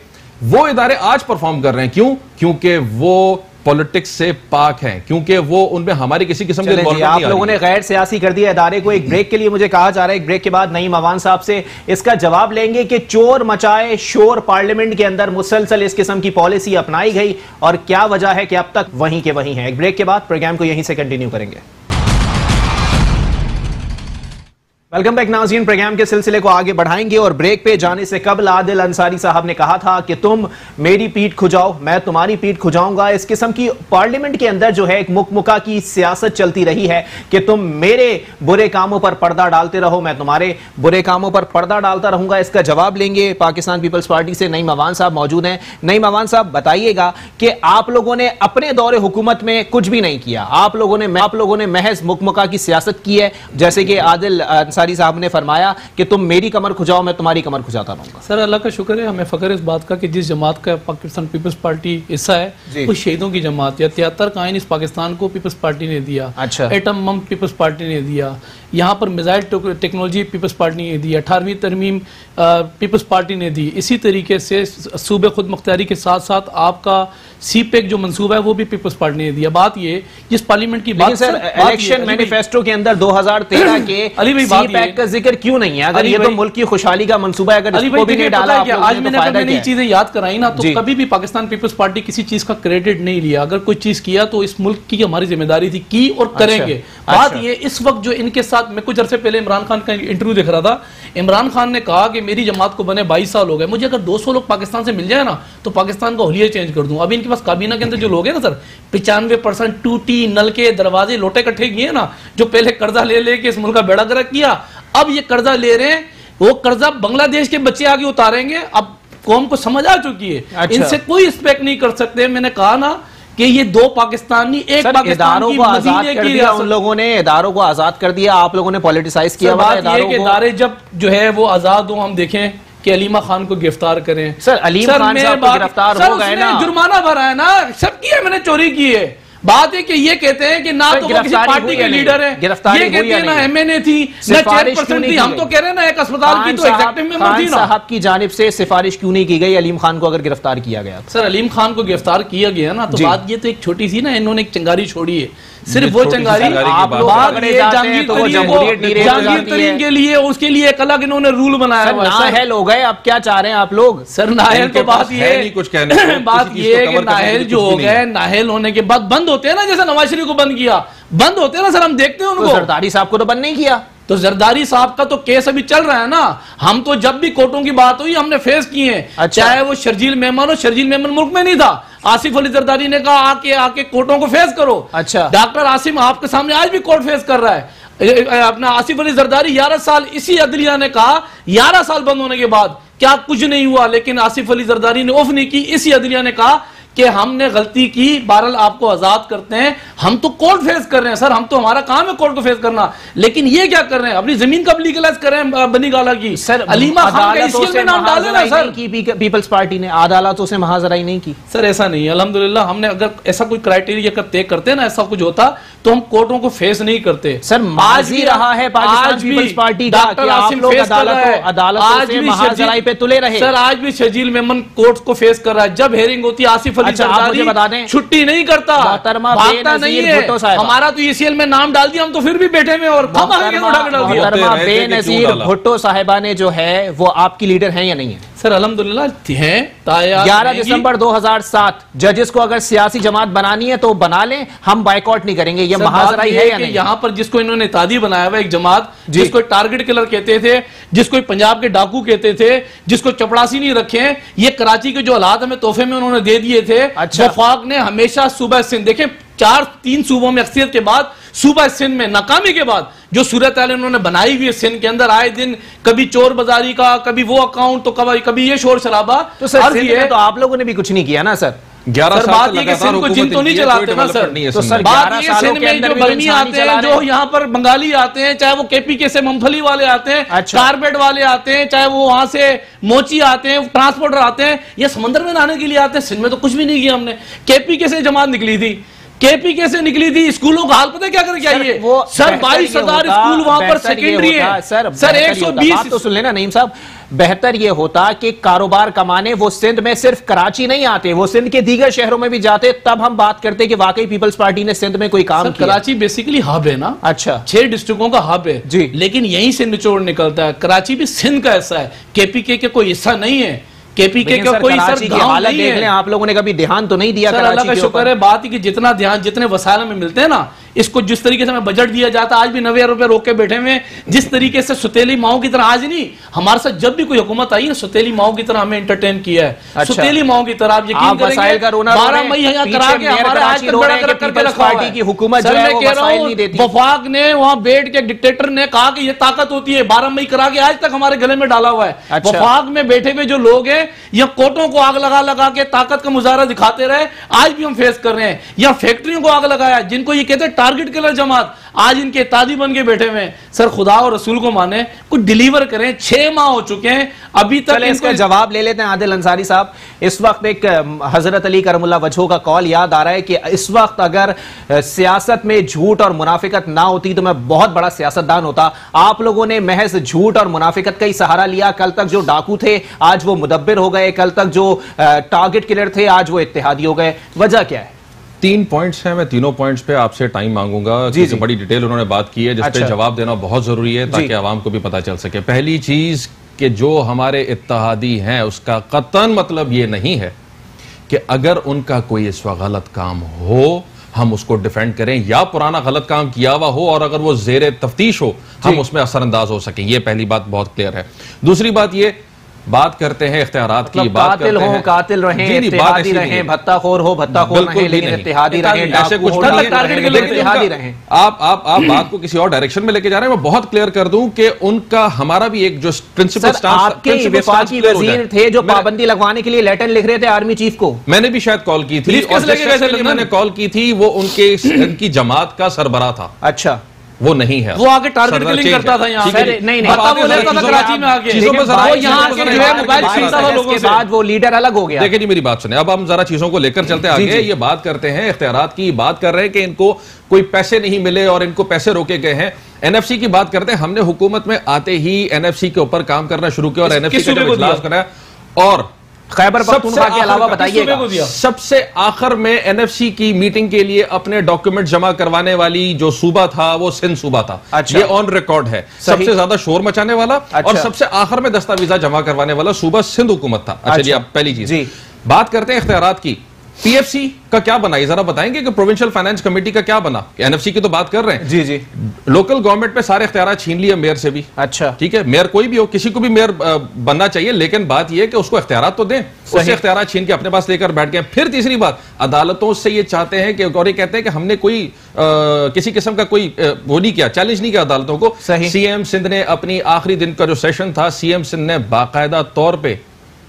वो इदारे आज परफॉर्म कर रहे हैं, क्यों? क्योंकि वो पॉलिटिक्स से पाक हैं, क्योंकि वो उनमें हमारी किसी किस्म की इन्वॉल्वमेंट नहीं। आप लोगों ने गैर सियासी कर दिया इदारे को। एक ब्रेक के लिए मुझे कहा जा रहा है, एक ब्रेक के बाद नईम अवान साहब से इसका जवाब लेंगे कि चोर मचाए शोर पार्लियामेंट के अंदर मुसलसल इस किस्म की पॉलिसी अपनाई गई और क्या वजह है कि अब तक वहीं के वहीं है। एक ब्रेक के बाद प्रोग्राम को यहीं से कंटिन्यू करेंगे। वेलकम बैक नाज़रीन, प्रोग्राम के सिलसिले को आगे बढ़ाएंगे और ब्रेक पे जाने से कबल आदिल अंसारी साहब ने कहा था कि तुम मेरी पीठ खुजाओ, मैं तुम्हारी पीठ खुजाऊंगा। इस किस्म की पार्लियामेंट के अंदर जो है एक मुकमुका की सियासत चलती रही है कि तुम मेरे बुरे कामों पर पर्दा डालते रहो, मैं तुम्हारे बुरे कामों पर पर्दा डालता रहूंगा। इसका जवाब लेंगे पाकिस्तान पीपल्स पार्टी से नईम अवान साहब मौजूद हैं। नईम अवान साहब, बताइएगा कि आप लोगों ने अपने दौरे हुकूमत में कुछ भी नहीं किया, आप लोगों ने महज मुकमुका की सियासत की है, जैसे कि आदिल अंसारी साहब ने फरमाया कि तुम मेरी कमर खुजाओ, मैं तुम्हारी कमर खुजाता रहूंगा। सर अल्लाह का शुक्र है, हमें फख्र इस बात का कि जिस जमात का पाकिस्तान पीपल्स पार्टी हिस्सा है वो शहीदों की जमात है। 73 का आइन इस पाकिस्तान को पीपल्स पार्टी ने दिया। अच्छा। एटम बम पीपल्स पार्टी ने दिया, यहाँ पर मिसाइल टेक्नोलॉजी पीपल्स पार्टी ने दी, 18वीं तरमीम पीपल्स पार्टी ने दी। इसी तरीके से सूबे खुद मुख्तारी के साथ साथ आपका सीपेक जो मंसूबा है वो भी पीपल्स पार्टी ने दिया। बात ये जिस पार्लियामेंट की बात सर, इलेक्शन मैनिफेस्टो के अंदर 2013 के सीपेक का जिक्र क्यों नहीं है? अगर ये तो मुल्क की खुशहाली का मंसूबा है, अगर इसको भी नहीं डाला, आज मैंने नई चीजें याद कराई ना, तो कभी भी पाकिस्तान पीपल्स पार्टी किसी चीज का क्रेडिट नहीं लिया। अगर कोई चीज किया तो इस मुल्क की हमारी जिम्मेदारी थी, की और करेंगे। बात ये इस वक्त जो इनके साथ, मैं कुछ अरसे पहले इमरान खान का इंटरव्यू देख रहा था, इमरान खान ने कहा कि मेरी जमात को बने 22 साल हो गए, मुझे अगर 200 लोग पाकिस्तान से मिल जाए ना तो पाकिस्तान का हुलिया चेंज कर दूं। अभी इनके पास काबीना के अंदर जो लोग हैं ना सर, 95% टूटी नल के दरवाजे लोटे इकट्ठे किए ना, जो पहले कर्जा ले लेके इस मुल्क का बेड़ा गर्क किया, अब ये कर्जा ले रहे हैं, वो कर्जा बांग्लादेश के बच्चे आगे उतारेंगे। अब कौम को समझ आ चुकी है। अच्छा। इनसे कोई रिस्पेक्ट नहीं कर सकते। मैंने कहा ना कि ये दो पाकिस्तानी एक पाकिस्तान की मदीने की रियासत, उन लोगों ने इदारों को आजाद कर दिया, आप लोगों ने पॉलिटिसाइज किया। बात ये कि इदारे जब जो है वो आजाद हो, हम देखें कि अलीमा खान को गिरफ्तार करें। सर अलीमा खान साहब गिरफ्तार हो गए ना, जुर्माना भरा है ना, सब किया, मैंने चोरी की है। बात है कि ये कहते हैं कि ना तो वो किसी पार्टी के लीडर है, ये कहते हैं ना एमएनए थी ना चेयरपर्सन थी। हम तो कह रहे हैं ना एक अस्पताल की तो एग्जीक्यूटिव मेंबर थी ना। साहब की जानिब से सिफारिश क्यों नहीं की गई अलीम खान को अगर गिरफ्तार किया गया? सर अलीम खान को गिरफ्तार किया गया ना, तो बात ये तो एक छोटी सी ना, इन्होंने एक चिंगारी छोड़ी है, सिर्फ वो चिंगारी जहांगीर तरीन के लिए, उसके लिए एक अलग इन्होंने रूल बनाया हुआ है। नाअहल हो गए, अब क्या चाह रहे हैं आप लोग? सर नाअहल तो बात ये कुछ कहने बात ये है कि नाअहल जो हो गए, नाअहल होने के बाद बंद होते हैं ना, जैसे नवाज शरीफ को बंद किया, बंद होते हैं ना सर, हम देखते हैं उनको। जरदारी साहब को तो बंद नहीं किया, तो जरदारी साहब का तो केस अभी चल रहा है ना। हम तो जब भी कोर्टों की बात हुई हमने फेस किए हैं। अच्छा। चाहे वो शर्जील मेमन हो, शर्जील मेमन मुल्क में नहीं था, आसिफ अली जरदारी ने कहा आके कोर्टों को फेस करो। अच्छा। डॉक्टर आसिम आपके सामने आज भी कोर्ट फेस कर रहा है। अपना आसिफ अली जरदारी 11 साल, इसी अदलिया ने कहा 11 साल बंद होने के बाद क्या कुछ नहीं हुआ, लेकिन आसिफ अली जरदारी ने ऑफ नहीं की। इसी अदलिया ने कहा कि हमने गलती की, बहरहाल आपको आजाद करते हैं। हम तो कोर्ट फेस कर रहे हैं सर, हम तो, हमारा काम है कोर्ट को फेस करना, लेकिन ये क्या कर रहे हैं, अपनी जमीन कब लीगलाइज कर रहे हैं बनी गाला की? सर अलीमा खान का इसीएल में नाम डाले ना सर। पीपल्स पार्टी ने अदालतों से महाजराई नहीं की सर, ऐसा नहीं है अल्हम्दुलिल्लाह। हमने अगर ऐसा कोई क्राइटेरिया तय करते ना, ऐसा कुछ होता तो हम कोर्टों को फेस नहीं करते सर। आज भी रहा है पाकिस्तान पीपल्स पार्टी का कि आप लोग अदालतों से महाजराई पे तुले रहे। सर आज भी शर्जील मेमन कोर्ट को फेस कर रहा है। जब हेयरिंग होती है आसिफ अली जरदारी छुट्टी नहीं करता, भागता नहीं है। हमारा तो ईसीएल में नाम डाल दिया, हम तो फिर भी बैठे में और बेनजीर भुट्टो साहिबा ने जो है वो आपकी लीडर है या नहीं है? सर अल्हम्दुलिल्लाह है। 11 दिसंबर 2007 जजेस को अगर सियासी जमात बनानी है तो बना लें, हम बाइकआउट नहीं करेंगे। ये महाजराई है या नहीं? यहाँ पर जिसको इन्होंने तादी बनाया हुआ एक जमात, जिसको टारगेट किलर कहते थे, जिसको पंजाब के डाकू कहते थे, जिसको चपड़ासी नहीं रखे, ये कराची के जो हालात हमें तोहफे में उन्होंने दे दिए थे। अच्छा। वफाक ने हमेशा सूबा सिंध, देखें 3 सूबों में अक्सरियत के बाद, सूबा सिंध में नाकामी के बाद जो सूरत उन्होंने बनाई हुई है सिंध के अंदर, आए दिन कभी चोर बाजारी का, कभी वो अकाउंट, तो कभी ये शोर शराबा। तो सर तो आप लोगों ने भी कुछ नहीं किया ना सर? 11 बात ये कि सिंध को जिन तो नहीं चलाते ना सर। तो सर बात ये सिंध में जो बर्मी आते हैं, जो यहाँ पर बंगाली आते हैं, चाहे वो केपीके से मूंगफली वाले आते हैं, कारपेट वाले आते हैं, चाहे वो वहां से मोची आते हैं, ट्रांसपोर्टर आते हैं, ये समंदर में नहाने के लिए आते हैं। सिंध में तो कुछ भी नहीं किया हमने। केपीके से जमात निकली थी, केपीके से निकली थी। स्कूलों का हाल पता है क्या कर क्या ये सर 22,000 स्कूल वहां पर सेकेंडरी है सर 120 तो सुन लेना नईम साहब, बेहतर ये होता कि कारोबार कमाने वो सिंध में सिर्फ कराची नहीं आते, वो सिंध के दीगर शहरों में भी जाते, तब हम बात करते कि वाकई पीपल्स पार्टी ने सिंध में कोई काम किया। कराची बेसिकली हब है ना। अच्छा। 6 डिस्ट्रिक्टों का हब है जी, लेकिन यहीं से निचोड़ निकलता है। कराची भी सिंध का हिस्सा है, केपीके के कोई हिस्सा नहीं है। केपीके का कोई सर गांव नहीं है। आप लोगों ने कभी ध्यान तो नहीं दिया? सर अल्लाह का शुक्र है, बात है कि जितना ध्यान, जितने वसाइल में मिलते हैं ना, इसको जिस तरीके से हमें बजट दिया जाता है, आज भी 90 रुपए रोक के बैठे हुए, जिस तरीके से सुतेली माओ की तरह, आज नहीं हमारे साथ जब भी कोई हुकूमत आई है सुतेली माओ की तरह हमें एंटरटेन किया है। अच्छा। सुतेली माओ की तरह आप यकीन करेंगे 12 मई यहाँ करा के हमारे आज तक बड़ा करके रखा है की हुकूमत। मैं कह रहा हूँ वफाक ने वहां बैठ के डिक्टेटर ने कहा कि ये ताकत होती है, 12 मई करा के आज तक हमारे गले में डाला हुआ है। वफाक में बैठे हुए जो लोग हैं या कोर्टों को आग लगा के ताकत का मुजाहरा दिखाते रहे, आज भी हम फेस कर रहे हैं। या फैक्ट्रियों को आग लगाया, जिनको ये कहते हैं टारगेट किलर जमात, आज इनके तादी बन के बैठे हुए हैं। सर खुदा और रसूल को माने, कुछ डिलीवर करें। 6 माह हो चुके हैं अभी तक। इसका जवाब ले लेते हैं आदिल अंसारी साहब। इस वक्त एक हजरत अली करमुल्ला वजह का कॉल याद आ रहा है कि इस वक्त अगर सियासत में झूठ और मुनाफिकत ना होती तो मैं बहुत बड़ा सियासतदान होता। आप लोगों ने महज झूठ और मुनाफिकत का ही सहारा लिया। कल तक जो डाकू थे आज वो मुदब्बिर हो गए, कल तक जो टारगेट किलर थे आज वो इत्तेहादी हो गए। वजह क्या है? 3 पॉइंट्स हैं, मैं तीनों पॉइंट्स पे आपसे टाइम मांगूंगा। जी, बड़ी डिटेल उन्होंने बात की है, जिस पे जवाब देना बहुत जरूरी है ताकि आवाम को भी पता चल सके। पहली चीज कि जो हमारे इत्तेहादी हैं उसका कतन मतलब ये नहीं है कि अगर उनका कोई इस वक्त गलत काम हो हम उसको डिफेंड करें, या पुराना गलत काम किया हुआ हो और अगर वो जेर तफ्तीश हो हम उसमें असरअंदाज हो सकें। ये पहली बात बहुत क्लियर है। दूसरी बात ये बात करते हैं इख्तियारात की, बात कातिल हो, कातिल रहें, इत्तेहादी रहें, भत्ताखोर हो, भत्ताखोर रहें, लेकिन इत्तेहादी रहें, ऐसे कुछ इत्तेहादी रहें। आप बात को किसी और डायरेक्शन में लेके जा रहे हैं। मैं बहुत क्लियर कर दूं कि उनका हमारा भी एक जो प्रिंसिपल स्टांस, आपके वफाकी वजीर थे जो पाबंदी लगवाने के लिए लेटर लिख रहे थे आर्मी चीफ को, मैंने भी शायद कॉल की थी और मैंने कॉल की थी वो उनकी जमात का सरबराह था। अच्छा, वो नहीं है, वो आके टारगेट किलिंग करता था यहाँ पे, नहीं पता वो लेता था कराची में आके, वो यहाँ आके जो है मोबाइल छीनता था लोगों से, बाद वो लीडर अलग हो गया। देखिए जी मेरी बात सुने, अब हम जरा चीजों को लेकर चलते आगे। ये बात करते हैं इख्तियारात की, बात कर रहे हैं कि इनको कोई पैसे नहीं मिले और इनको पैसे रोके गए हैं। एनएफसी की बात करते हैं, हमने हुकूमत में आते ही एनएफसी के ऊपर काम करना शुरू किया और एनएफसी का जब इजलास कराया और खैबर पख्तूनख्वा के अलावा बताइए, सबसे आखिर में एनएफसी की मीटिंग के लिए अपने डॉक्यूमेंट जमा करवाने वाली जो सूबा था वो सिंध सूबा था। अच्छा। ये ऑन रिकॉर्ड है, सबसे ज्यादा शोर मचाने वाला। अच्छा। और सबसे आखिर में दस्तावेजा जमा करवाने वाला सूबा सिंध हुकूमत था। अच्छा जी, अब पहली चीज बात करते हैं इख्तियारात की। पीएफसी का क्या बना, जरा बताएंगे कि प्रोविंशियल फाइनेंस कमेटी का क्या बना? एनएफसी की तो बात कर रहे हैं। जी जी, लोकल गवर्नमेंट पे सारे इख्तियार छीन लिए मेयर से भी। अच्छा ठीक है, मेयर कोई भी हो, किसी को भी मेयर बनना चाहिए, लेकिन बात यह है कि उसको इख्तियार तो दें, उससे इख्तियार छीन के अपने पास लेकर बैठ गए। फिर तीसरी बात, अदालतों से ये चाहते हैं कि, और ये कहते हैं कि हमने कोई किसी किस्म का कोई वो नहीं किया, चैलेंज नहीं किया अदालतों को। सीएम सिंध ने अपनी आखिरी दिन का जो सेशन था, सीएम सिंध ने बाकायदा तौर पर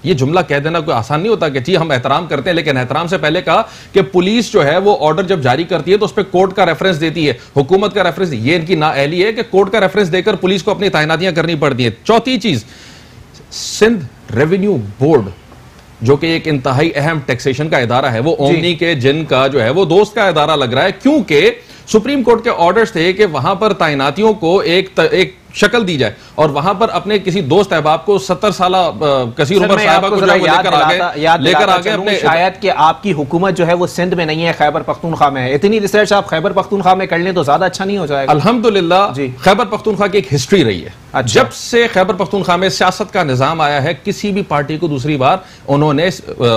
ये जुमला कह देना कोई आसान नहीं होता कि जी हम एहतराम करते हैं, लेकिन एहतराम से पहले कहा कि पुलिस जो है वो ऑर्डर जब जारी करती है तो उस पर कोर्ट का रेफरेंस देती है, हुकूमत का रेफरेंस। ये इनकी नाअहली है कि कोर्ट का रेफरेंस देकर पुलिस को अपनी तैनातियां करनी पड़ती है। चौथी चीज, सिंध रेवेन्यू बोर्ड जो कि एक इंतहाई अहम टैक्सेशन का इदारा है, वो ओमनी के जिन का जो है वो दोस्त का इदारा लग रहा है, क्योंकि सुप्रीम कोर्ट के ऑर्डर्स थे कि वहां पर तैनातियों को एक शक्ल दी जाए और वहां पर अपने किसी दोस्त अहबाब को 70 साल कसीर उमर साहिबा को लेकर आ गए अपने। शायद कि आपकी हुकूमत जो है वो सिंध में नहीं है, खैबर पख्तूनख्वा में है। इतनी रिसर्च आप खैबर पख्तूनख्वा में कर लें तो ज्यादा अच्छा नहीं हो जाएगा? अल्हम्दुलिल्लाह खैबर पख्तूनख्वा की एक हिस्ट्री रही है। अच्छा। जब से खैबर पख्तूनख्वा में सियासत का निजाम आया है, किसी भी पार्टी को दूसरी बार उन्होंने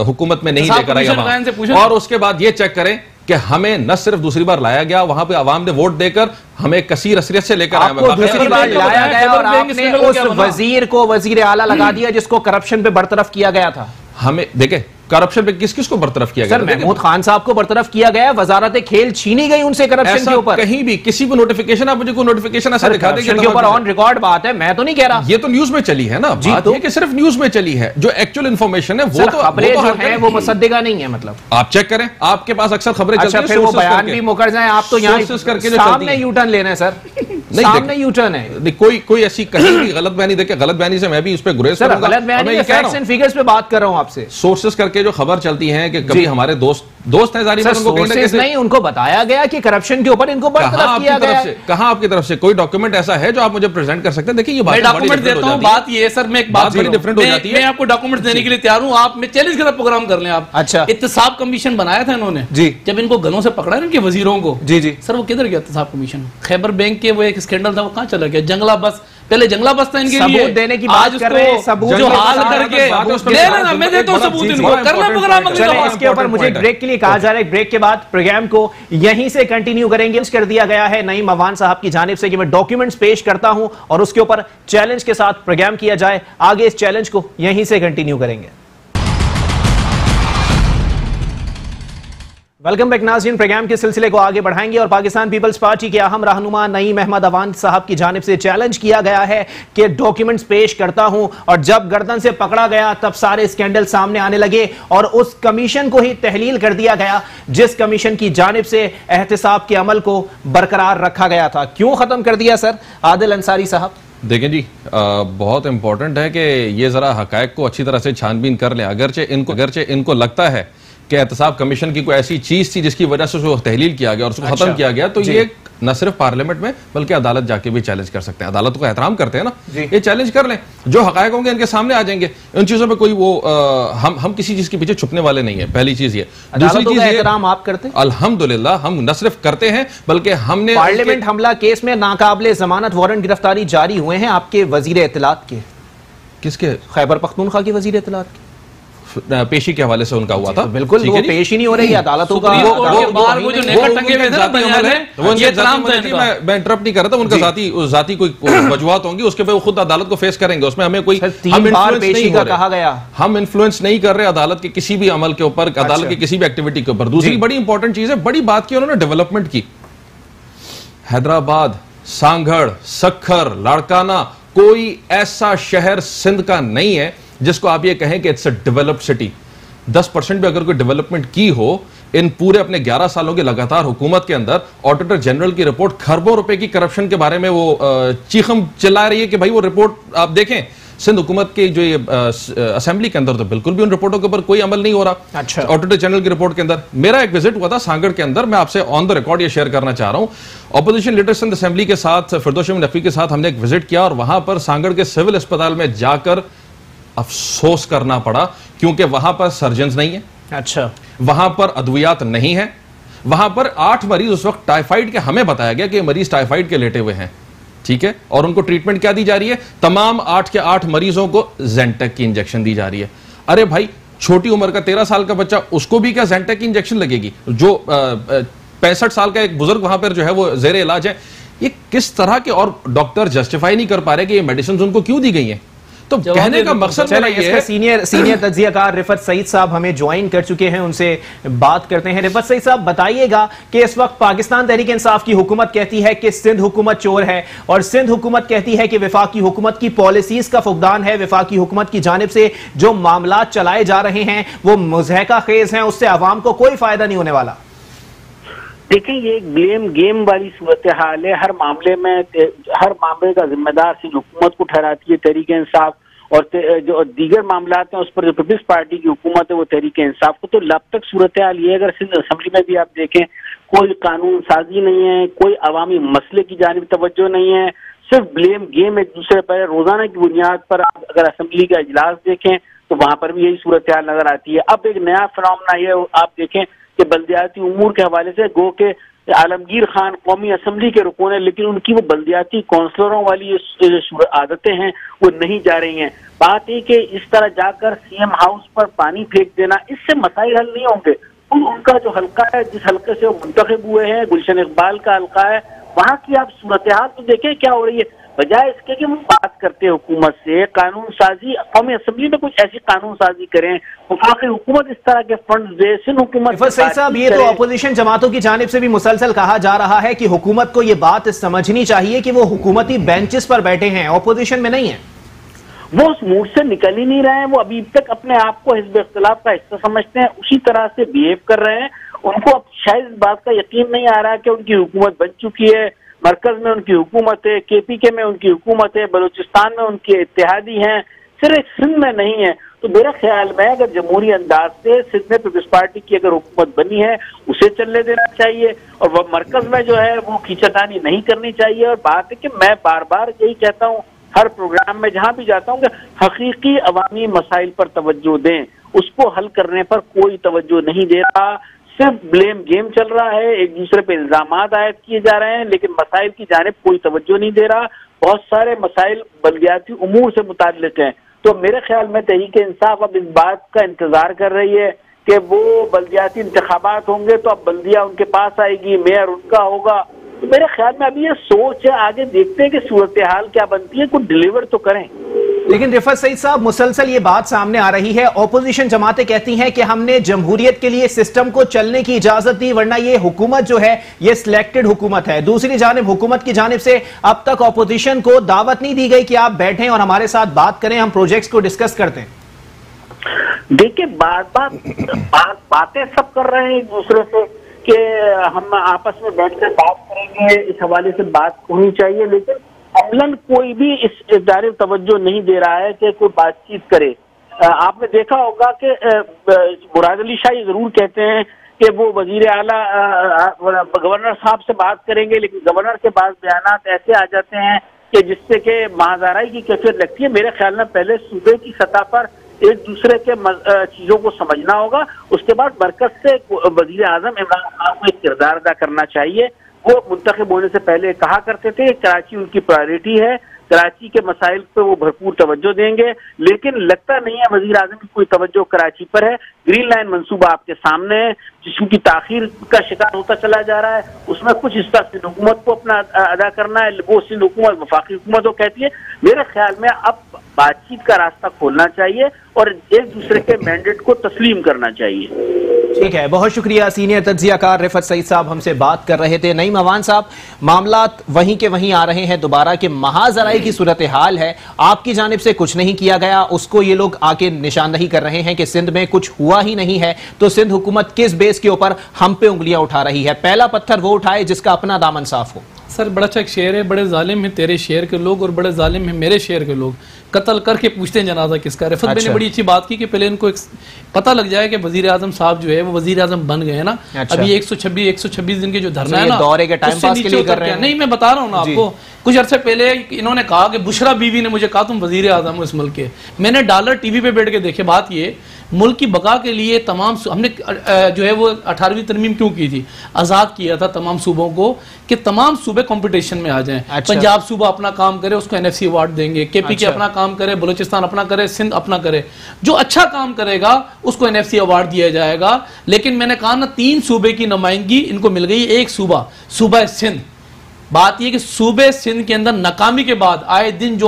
हुकूमत में नहीं लेकर आया। और उसके बाद ये चेक करें कि हमें न सिर्फ दूसरी बार लाया गया, वहां पे आवाम ने वोट देकर हमें कसीर असरियत से लेकर आया, दूसरी बार लाया गया और आपने उस वजीर को वजीर आला लगा दिया जिसको करप्शन पे बरतरफ किया गया था। हमें देखे करप्शन पे किस किस को बरतरफ किया गया? सर महमूद खान साहब को बरतरफ किया गया, वजारत खेल छीनी गई उनसे करप्शन के ऊपर। कहीं भी किसी भी नोटिफिकेशन, आप मुझे कोई नोटिफिकेशन ऐसा दिखा देंगे के ऊपर ऑन रिकॉर्ड बात है, मैं तो नहीं कह रहा। ये तो न्यूज में चली है ना, बात ये कि सिर्फ न्यूज में चली है, जो एक्चुअल इंफॉर्मेशन है वो तो खबरें जो है वो मुसद्दिका नहीं है। मतलब आप चेक करें, आपके पास अक्सर खबरें चलती हैं, फिर वो बयान भी मुकर जाए, आप तो यहाँ सामने यू टर्न लेना है सर, सामने यू टर्न है। कोई ऐसी कहीं भी गलत बयानी देखे, गलत बयानी से मैं भी उस पर गुरेज करूंगा। गलत बयानी फैक्ट्स एंड फिगर्स पे बात कर रहा हूं आपसे, सोर्सेस करके जो खबर चलती है कि कभी हमारे दोस्त हैं जारी में, नहीं उनको बताया गया कि करप्शन के ऊपर इनको बरतरफ किया गया है। कहां आपकी तरफ से कोई डॉक्यूमेंट ऐसा है जो आप मुझे प्रेजेंट कर सकते हैं? देखिए ये बात डॉक्यूमेंट देता हूं, बात ये सर मैं एक बात बड़ी डिफरेंट हो जाती है। मैं आपको डॉक्यूमेंट देने के लिए तैयार हूं, आप मैं चैलेंज का प्रोग्राम कर लें आप। अच्छा, इत्तेसाब कमीशन बनाया था इन्होंने जी, जब इनको गलों से पकड़ा इनके वजीरों को। जी जी सर वो किधर गया इत्तेसाब कमीशन? खैबर बैंक के वो एक स्कैंडल था, वो कहां चला गया? जंगला बस, पहले जंगला बस था इनके लिए, सबूत देने की बात कर रहे हैं, सबूत जो हाल करके मैं देता हूं सबूत इनको, करना प्रोग्राम। इसके ऊपर मुझे ब्रेक के लिए कहा जा रहा है, ब्रेक के बाद प्रोग्राम को यहीं से कंटिन्यू करेंगे। कर दिया गया है नईम अवान साहब की जानिब से कि मैं डॉक्यूमेंट्स पेश करता हूं और उसके ऊपर चैलेंज के साथ प्रोग्राम किया जाए। आगे इस चैलेंज को यहीं से कंटिन्यू करेंगे। वेलकम बैक नाज़रीन, प्रोग्राम के सिलसिले को आगे बढ़ाएंगे और पाकिस्तान पीपल्स पार्टी के अहम रहनुमा नईम अहमद अवान साहब की जानिब से चैलेंज किया गया है कि डॉक्यूमेंट्स पेश करता हूं, और जब गर्दन से पकड़ा गया तब सारे स्कैंडल सामने आने लगे और उस कमीशन को ही तहलील कर दिया गया जिस कमीशन की जानिब से एहतिसाब के अमल को बरकरार रखा गया था। क्यों खत्म कर दिया सर? आदिल अंसारी साहब देखें जी, बहुत इंपॉर्टेंट है कि ये जरा हकायक को अच्छी तरह से छानबीन कर लें। अगरचे इनको लगता है कि एहतसाब कमीशन की कोई ऐसी चीज थी जिसकी वजह से उसको तहलील किया गया और उसको खत्म किया गया, तो ये न सिर्फ पार्लियामेंट में बल्कि अदालत जाके भी चैलेंज कर सकते हैं। अदालत को एहतराम करते हैं ना, ये चैलेंज कर लें, जो हकायक होंगे इनके सामने आ जाएंगे। इन चीजों पे कोई वो हम किसी चीज के पीछे छुपने वाले नहीं है, पहली चीज ये। दूसरी चीज एहतराम आप करते हैं? अल्हम्दुलिल्लाह हम न सिर्फ करते हैं बल्कि हमने पार्लियामेंट हमला केस में नाकाबिले जमानत वारंट गिरफ्तारी जारी हुए हैं आपके वजीर इत्तलात के। किसके? खैबर पख्तूनख्वा के वजीर इत्तलात के पेशी के हवाले से उनका हुआ था। बिल्कुल वो पेश ही नहीं हो रही है अदालतों का। मैं इंटरप्ट नहीं कर रहा था, उनका जाती कोई वजूहत होंगी, उसके पे वो खुद अदालत को फेस करेंगे। उसमें हमें कोई कहा गया, हम इन्फ्लुएंस नहीं कर रहे अदालत के किसी भी अमल के ऊपर, अदालत की किसी भी एक्टिविटी के ऊपर। दूसरी बड़ी इंपॉर्टेंट चीज है, बड़ी बात की उन्होंने डेवलपमेंट की। हैदराबाद, सांगड़, सखर, लाड़काना, कोई ऐसा शहर सिंध का नहीं है जिसको आप ये कहें कि इट्स अ डेवलप्ड सिटी। 10% भी अगर कोई डेवलपमेंट की हो, इन पूरे अपने 11 सालों की लगातार हुकूमत के अंदर ऑडिटर जनरल की रिपोर्ट खरबों रुपए की करप्शन के बारे में वो चीखम चिल्ला रही है कि भाई वो रिपोर्ट आप देखें। सिंध हुकूमत के जो ये असेंबली के अंदर तो बिल्कुल भी उन रिपोर्टों के ऊपर कोई अमल नहीं हो रहा। अच्छा। ऑडिटर जनरल की रिपोर्ट के अंदर मेरा एक विजिट हुआ था सांगड़ के अंदर, मैं आपसे ऑन द रिकॉर्ड ये शेयर करना चाह रहा हूं। ऑपोजिशन लीडर सिंध असेंबली के साथ फिरदौस शमीम नकवी के साथ हमने एक विजिट किया और वहां पर सांगड़ के सिविल अस्पताल में जाकर अफसोस करना पड़ा, क्योंकि वहां पर सर्जन नहीं है। अच्छा। वहां पर अद्वियात नहीं है। वहां पर 8 मरीज उस वक्त टाइफाइड के, हमें बताया गया कि मरीज टाइफाइड के लेटे हुए हैं, ठीक है, और उनको ट्रीटमेंट क्या दी जा रही है? तमाम 8 के 8 मरीजों को ज़ेंटेक की इंजेक्शन दी जा रही है। अरे भाई, छोटी उम्र का 13 साल का बच्चा, उसको भी क्या ज़ेंटेक की इंजेक्शन लगेगी? जो 65 साल का एक बुजुर्ग वहां पर जो है वो जेर इलाज है। ये किस तरह के, और डॉक्टर जस्टिफाई नहीं कर पा रहे कि ये मेडिसिन उनको क्यों दी गई हैं। तो कहने का मकसद मेरा ये है, सीनियर तज्जियाकार रिफत सईद साहब हमें ज्वाइन कर चुके हैं, उनसे बात करते हैं। रिफत सईद साहब, बताइएगा कि इस वक्त पाकिस्तान तहरीक इंसाफ की हुकूमत कहती है कि सिंध हुकूमत चोर है, और सिंध हुकूमत कहती है कि वफाकी हुकूमत की पॉलिसीज का फुकदान है, वफाकी हुकूमत की जानिब से जो मामला चलाए जा रहे हैं वो मुज़हका खेज हैं, उससे अवाम को कोई फायदा नहीं होने वाला। देखिए, ये एक ब्लेम गेम वाली सूरत हाल है। हर मामले का जिम्मेदार सिंध हुकूमत को ठहराती है तहरीक इंसाफ, और जो दीगर मामला हैं उस पर जो पीपल्स पार्टी की हुकूमत है वो तहरीक इंसाफ को। तो लब तक सूरत हाल ये, अगर सिंध असेंबली में भी आप देखें, कोई कानून साजी नहीं है, कोई अवामी मसले की जानिब तवज्जो नहीं है, सिर्फ ब्लेम गेम एक दूसरे पर। रोजाना की बुनियाद पर आप अगर असेंबली का इजलास देखें तो वहां पर भी यही सूरत हाल नजर आती है। अब एक नया फिनोमेना ये आप देखें कि बल्दियाती उमूर के हवाले से गो के आलमगीर खान कौमी असम्बली के रुकन है, लेकिन उनकी वो बल्दियाती काउंसलरों वाली आदतें हैं वो नहीं जा रही हैं। बात है कि इस तरह जाकर सीएम हाउस पर पानी फेंक देना, इससे मसाइल हल नहीं होंगे। उनका जो हल्का है, जिस हल्के से वो मुंतखब हुए हैं, गुलशन इकबाल का हल्का है, वहां की आप सूरत हाल तो देखें क्या हो रही है। बजाय इसके कि वो बात करते हैं हुकूमत से कानून साजी, कौमी असम्बली में कुछ ऐसी कानून साजी करें, वफाकी हुकूमत इस तरह के फंड दे। सिंध हुकूमत साहब, ये तो अपोजिशन जमातों की जानिब से भी मुसलसल कहा जा रहा है कि हुकूमत को ये बात समझनी चाहिए कि वो हुकूमती बेंचेस पर बैठे हैं, अपोजिशन में नहीं है। वो उस मूड से निकल ही नहीं रहे हैं। वो अभी तक अपने आप को हिज़्ब इख्तिलाफ का हिस्सा समझते हैं, उसी तरह से बिहेव कर रहे हैं। उनको अब शायद इस बात का यकीन नहीं आ रहा कि उनकी हुकूमत बन चुकी है, मरकज में उनकी हुकूमत है, KPK में उनकी हुकूमत है, बलूचिस्तान में उनके इत्तेहादी हैं, सिर्फ सिंध में नहीं है। तो मेरा ख्याल में अगर जमहूरी अंदाज से सिंध में पीपल्स पार्टी की अगर हुकूमत बनी है उसे चलने देना चाहिए, और वह मरकज में जो है वो खींचातानी नहीं करनी चाहिए। और बात है कि मैं बार बार यही कहता हूँ हर प्रोग्राम में जहां भी जाता हूँ कि हकीकी अवामी मसाइल पर तवज्जो दें, उसको हल करने पर कोई तवज्जो नहीं दे रहा। सिर्फ ब्लेम गेम चल रहा है, एक दूसरे पे इल्जामात आयद किए जा रहे हैं, लेकिन मसाइल की जानिब कोई तवज्जो नहीं दे रहा। बहुत सारे मसाइल बल्दियाती उमूर से मुताल्लिक हैं। तो मेरे ख्याल में तहरीक इंसाफ अब इस बात का इंतजार कर रही है कि वो बल्दियाती इंतखाबात होंगे तो अब बल्दिया उनके पास आएगी, मेयर उनका होगा। तो मेरे ख्याल में अभी ये सोच है, आगे देखते हैं कि सूरत हाल क्या बनती है, कुछ डिलीवर तो करें। लेकिन रिफत सईद साहब, मुसलसल ये बात सामने आ रही है, ऑपोजिशन जमातें कहती हैं कि हमने जमहूरियत के लिए सिस्टम को चलने की इजाजत दी, वरना ये हुकूमत जो है ये सिलेक्टेड हुकूमत है। दूसरी जानिब हुकूमत की जानिब से अब तक ऑपोजिशन को दावत नहीं दी गई कि आप बैठें और हमारे साथ बात करें, हम प्रोजेक्ट्स को डिस्कस करते हैं। देखिए, बातें सब कर रहे हैं एक दूसरे से कि हम आपस में बैठकर बात करेंगे, इस हवाले से बात होनी चाहिए, लेकिन अमलन कोई भी इस इदारे में तवज्जो नहीं दे रहा है कि कोई बातचीत करे। आपने देखा होगा कि मुराद अली शाह जरूर कहते हैं कि वो वजीर आला गवर्नर साहब से बात करेंगे, लेकिन गवर्नर के पास बयानात ऐसे आ जाते हैं कि जिससे कि महाजाराई की कैफियत लगती है। मेरे ख्याल में पहले सूबे की सतह पर एक दूसरे के चीजों को समझना होगा, उसके बाद मरकज से वजीर आजम इमरान खान को एक किरदार अदा करना चाहिए। वो मुंतखब होने से पहले कहा करते थे कि कराची उनकी प्रायोरिटी है, कराची के मसाइल पे वो भरपूर तवज्जो देंगे, लेकिन लगता नहीं है वजीर आजम की कोई तवज्जो कराची पर है। ग्रीन लाइन मंसूबा आपके सामने है, जिसकी ताखीर का शिकार होता चला जा रहा है, उसमें कुछ हिस्सा सिंध हुकूमत को अपना अदा करना है, वो सिंध हुकूमत वफाकी हुकूमत को कहती है। मेरे ख्याल में अब बातचीत का रास्ता खोलना चाहिए और एक दूसरे के मैंडेट को तस्लीम करना चाहिए। ठीक है, बहुत शुक्रिया। सीनियर तज्जियाकार रिफत सईद साहब हमसे बात कर रहे थे। नईम अवान साहब, मामलात वहीं के वहीं आ रहे हैं दोबारा कि महाजराई की सूरत हाल है, आपकी जानिब से कुछ नहीं किया गया, उसको ये लोग आके निशानदही कर रहे हैं कि सिंध में कुछ हुआ ही नहीं है, तो सिंध हुकूमत किस बेस के ऊपर हम पे उंगलियां उठा रही है? पहला पत्थर वो उठाए जिसका अपना दामन साफ हो। सर बड़ा अच्छा एक शेर है, बड़े जालिम हैं तेरे शेर के लोग और बड़े जालिम हैं मेरे शेर के लोग, कत्ल करके पूछते हैं जनाजा किसका। रिफत भाई ने बड़ी अच्छी बात की कि पहले इनको एक पता लग जाए कि वजीर आजम साहब जो है वो वजीर आजम बन गए हैं ना। अभी 126 दिन के जो धरना है ना, दौरे के टाइम पास के लिए कर रहे हैं। नहीं, मैं बता रहा हूँ ना आपको, कुछ अर्से पहले इन्होंने कहा कि बुशरा बीवी ने मुझे कहा तुम वजीर आजम हो इस मुल्क के। मैंने डॉलर टीवी पे बैठ के देखे। बात ये, मुल्क की बका के लिए तमाम हमने जो है वो 18वीं तरमीम क्यों की थी, आज़ाद किया था तमाम सूबों को कि तमाम सूबे कंपटीशन में आ जाएं। पंजाब सूबा अपना काम करे उसको एनएफसी अवार्ड देंगे, केपीके अपना काम करे, बलूचिस्तान अपना करे, सिंध अपना करे, जो अच्छा काम करेगा उसको एनएफसी अवार्ड दिया जाएगा। लेकिन मैंने कहा ना, 3 सूबे की नुमाइंदगी इनको मिल गई, एक सूबा सिंध। बात यह कि सूबे सिंध के अंदर नाकामी के बाद आए दिन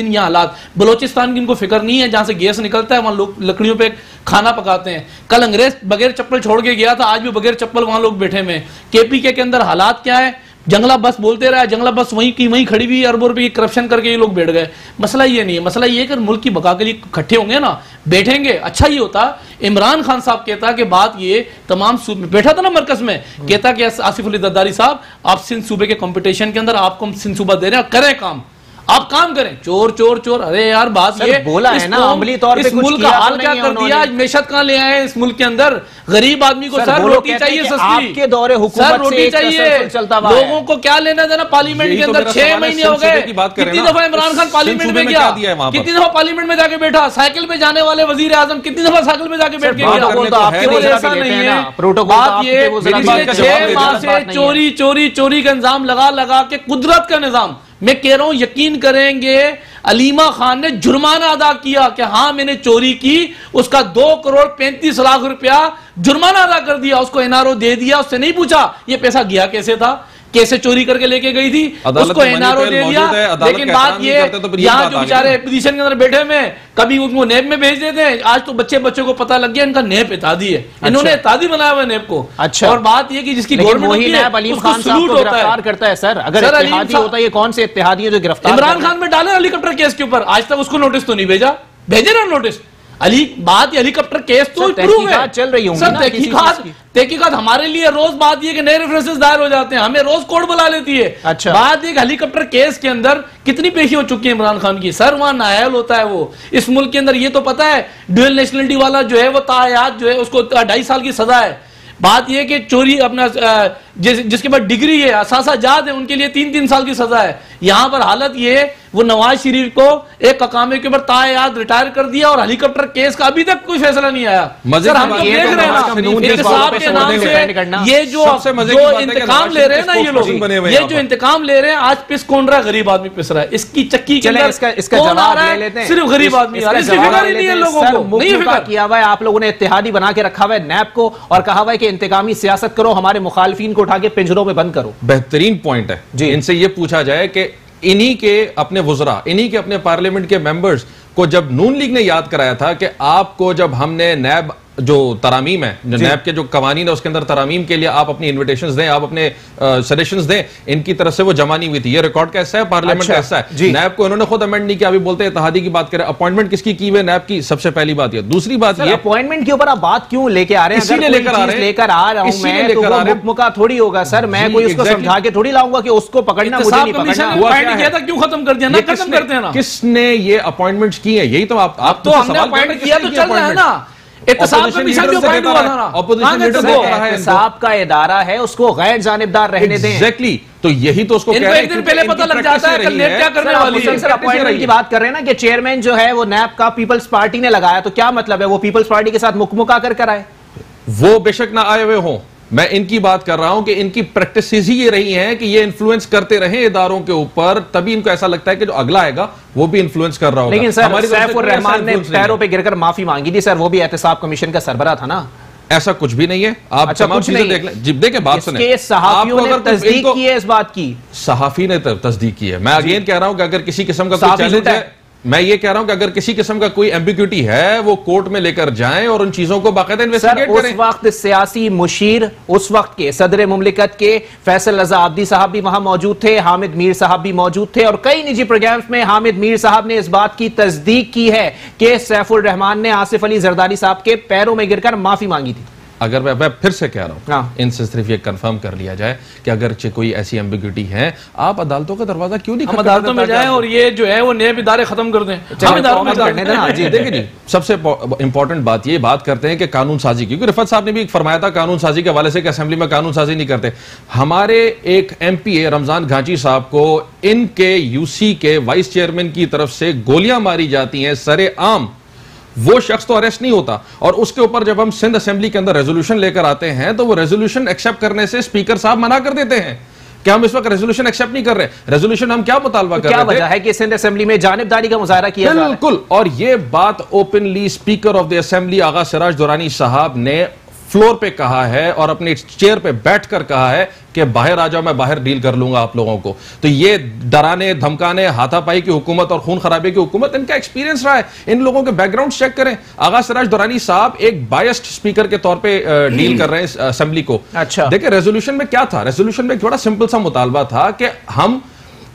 यहाँ हालात, बलोचिस्तान की इनको फिक्र नहीं है, जहां से गैस निकलता है वहां लोग लकड़ियों पे खाना पकाते हैं। कल अंग्रेज बगैर चप्पल छोड़ के गया था, आज भी बगैर चप्पल वहां लोग बैठे हुए। केपीके के अंदर हालात क्या है, जंगला बस बोलते रहा, जंगला बस वहीं की वहीं खड़ी हुई, अरबों रुपए की करप्शन करके ये लोग बैठ गए। मसला ये नहीं है, मसला ये कि मुल्क की बका के लिए इकट्ठे होंगे ना, बैठेंगे। अच्छा ये होता, इमरान खान साहब कहता कि बात ये तमाम बैठा था ना मरकज में, कहता कि आसिफ अली जरदारी साहब आप सिंध सूबे के कंपटीशन के अंदर आपको हम सिंध सूबा दे रहे हैं, करें काम, आप काम करें। चोर चोर चोर, अरे यार बात ये बोला है ना, अमली तौर पे इस मुल्क का हाल क्या कर दिया। आज मेशत कहां ले आए इस मुल्क के अंदर, गरीब आदमी को सर रोटी चाहिए सस्ती, आपके दौरे हुकूमत रोटी चाहिए, लोगों को क्या लेना देना। पार्लियामेंट के अंदर 6 महीने हो गए, कितनी दफा इमरान खान पार्लियामेंट में गया, कितनी दफा पार्लियामेंट में जाके बैठा, साइकिल पे जाने वाले वजीर आजम कितनी दफा साइकिल में जाके बैठ के गया। ऐसा नहीं है, बात ये 6 माह से चोरी चोरी चोरी का इंजाम लगा के कुदरत का निजाम, मैं कह रहा हूं यकीन करेंगे, अलीमा खान ने जुर्माना अदा किया कि हाँ मैंने चोरी की, उसका 2 करोड़ 35 लाख रुपया जुर्माना अदा कर दिया, उसको एनआरओ दे दिया, उससे नहीं पूछा ये पैसा गया कैसे था, कैसे चोरी करके लेके गई थी, उसको एनआरओ दे दिया। लेकिन बात ये, यहाँ जो बेचारे पोजीशन के अंदर बैठे में, कभी उनको नेब में भेज देते हैं। आज तो बच्चों को पता लग गया इनका नेब इत्तेहादी है, इन्होंने इत्तेहादी बनाया हुआ नेब को। अच्छा, और बात ये कि जिसकी गवर्नमेंट गिरफ्तार करता है सर, अगर इत्तेहादी होता है, ये कौन से इत्तेहादी है जो गिरफ्तार? इमरान खान में डाले हेलीकॉप्टर केस के ऊपर, आज तक उसको नोटिस तो नहीं भेजा, भेजे ना नोटिस। बात हेलीकॉप्टर केस तो प्रूव है, चल रही होंगी ना तहकीकात हमारे लिए रोज बात ये कि नए रेफरेंसेस दायर हो जाते हैं, हमें रोज कोर्ट बुला लेती है। अच्छा, बात एक हेलीकॉप्टर केस के अंदर कितनी पेशी हो चुकी है इमरान खान की, सर वहां नायाल होता है वो। इस मुल्क के अंदर ये तो पता है, ड्यूअल नेशनलिटी वाला जो है वो तायात जो है उसको 2.5 साल की सजा है। बात यह कि चोरी अपना जिसके पास डिग्री है, असासाजात है, उनके लिए 3-3 साल की सजा है। यहां पर हालत ये, वो नवाज शरीफ को एक अकामे के ऊपर तायात रिटायर कर दिया और हेलीकॉप्टर केस का अभी तक कोई फैसला नहीं आया। सर हम तो देख रहे हैं ना, इंतकाम के नाम से ये जो इंतकाम ले रहे हैं ना ये लोग, ये जो इंतकाम ले रहे हैं, आज पिस कौन रहा है, गरीब आदमी पिस रहा है। इसकी चक्की के अंदर इसका जवाब ले लेते हैं, सिर्फ गरीब आदमी, लोगों को किया हुआ है। आप लोगों ने इत्तेहादी बना के रखा हुआ है नैब को और कहा हुआ है कि इंतकामी सियासत करो, हमारे मुखालिफिन को उठा के पिंजरों में बंद करो। बेहतरीन पॉइंट है जी। इनसे ये पूछा जाए कि इन्हीं के अपने वुज़रा, इन्हीं के अपने पार्लियामेंट के मेंबर्स को जब नून लीग ने याद कराया था कि आपको जब हमने नैब जो तरामीम है, जो नैब के जो कवानीन है उसके अंदर तरामीम के लिए आप अपनी इन्विटेशंस दें, आप अपने सजेशंस दें, इनकी तरफ से वो जमा नहीं हुई थी। ये रिकॉर्ड कैसा है, पार्लियामेंट का हिस्सा है। नैब को इन्होंने खुद अमेंड नहीं किया। अभी बोलते हैं इत्तेहादी की बात करें, अपॉइंटमेंट किसकी की हुई नैब की, सबसे पहली बात ये। दूसरी बात ये, अपॉइंटमेंट के ऊपर आप बात क्यों लेके आ रहे हैं? इसीलिए लेकर आ रहा हूं मैं, तो वो मुक्का थोड़ी होगा सर, मैं कोई उसको समझा के थोड़ी लाऊंगा कि उसको पकड़ना मुझे नहीं पकड़ना। क्यों खत्म कर दिया ना, खत्म करते हैं ना। किसने ये अपॉइंटमेंट की है, यही तो आप तो हमने अपॉइंट किया तो चल रहा है ना। एहतसाब का इदारा है, उसको गैर जानिबदार रहने दें। एग्जैक्टली, तो यही तो उसको एक दिन पहले पता लग जाता है क्या करने वाली है। सर अपॉइंटमेंट की बात कर रहे हैं ना कि चेयरमैन जो है वो नैब का पीपल्स पार्टी ने लगाया, तो क्या मतलब है वो पीपल्स पार्टी के साथ मुकमुका कर आए? वो बेशक ना आए हुए हों, मैं इनकी बात कर रहा हूं कि इनकी प्रैक्टिस ही ये रही है कि ये इन्फ्लुएंस करते रहे इदारों के ऊपर, तभी इनको ऐसा लगता है कि जो अगला आएगा वो भी इन्फ्लुएंस कर रहा होगा। लेकिन सर सैफुर रहमान ने पैरों पे गिरकर माफी मांगी थी सर, वो भी एहतसाब कमीशन का सरबराह था ना। ऐसा कुछ भी नहीं है, आप अच्छा, तमाम चीजें देख लें। जिब्दे के बात सुने, सहाफियों ने तस्दीक की है इस बात की, सहाफी ने तस्दीक की है। मैं अगेन कह रहा हूं कि अगर किसी किस्म का कोई चैलेंज है, मैं ये कह रहा हूं कि अगर किसी किस्म का कोई एम्बिग्यूटी है वो कोर्ट में लेकर जाएं और उन चीजों को बाकायदा इन्वेस्टिगेट करें। उस वक्त सियासी मुशीर, उस वक्त के सदर मुमलिकत के फैसल रजा आब्दी साहब भी वहां मौजूद थे, हामिद मीर साहब भी मौजूद थे, और कई निजी प्रोग्राम्स में हामिद मीर साहब ने इस बात की तस्दीक की है कि सैफुर रहमान ने आसिफ अली जरदारी साहब के पैरों में गिरकर माफी मांगी थी। अगर मैं फिर से कह रहा हूं, इनसे सिर्फ ये कंफर्म कर लिया जाए कि अगर कोई ऐसी एम्बिग्यूटी है, आप अदालतों का दरवाजा क्यों नहीं, हम अदालतों में जाएं और ये जो है वो नए इदारे खत्म कर दें। देखिए सबसे इंपॉर्टेंट बात ये बात करते हैं कि कानून साजी की, क्योंकि रिफत साहब ने भी फरमाया था कानून साजी के हवाले से कि असेंबली में कानून साजी नहीं करते। हमारे एक एमपीए रमजान घांची साहब को इनके यूसी के वाइस चेयरमैन की तरफ से गोलियां मारी जाती हैं सरेआम, वो शख्स तो अरेस्ट नहीं होता, और उसके ऊपर जब हम सिंध असेंबली के अंदर रेजोल्यूशन लेकर आते हैं तो वो रेजोल्यूशन एक्सेप्ट करने से स्पीकर साहब मना कर देते हैं कि हम इस वक्त रेजोल्यूशन एक्सेप्ट नहीं कर रहे। रेजोल्यूशन हम क्या मुतालबा कर रहे हैं? क्या वजह है कि सिंध असेंबली में जानिबदारी का मुजाहरा किया? बिल्कुल, और ये बात openly speaker of the assembly Agha Siraj Durrani साहब ने फ्लोर पे कहा है और अपने चेयर पे बैठकर कहा है कि बाहर आ जाओ, मैं बाहर डील कर लूंगा आप लोगों को। तो ये डराने धमकाने हाथापाई की हुकूमत और खून खराबे की हुकूमत, इनका एक्सपीरियंस रहा है। इन लोगों के बैकग्राउंड चेक करें। आगा सिराज दुरानी साहब एक बायस्ड स्पीकर के तौर पे डील कर रहे हैं असेंबली को। अच्छा, देखिए रेजोल्यूशन में क्या था? रेजोल्यूशन में एक थोड़ा सिंपल सा मुतालबा था कि हम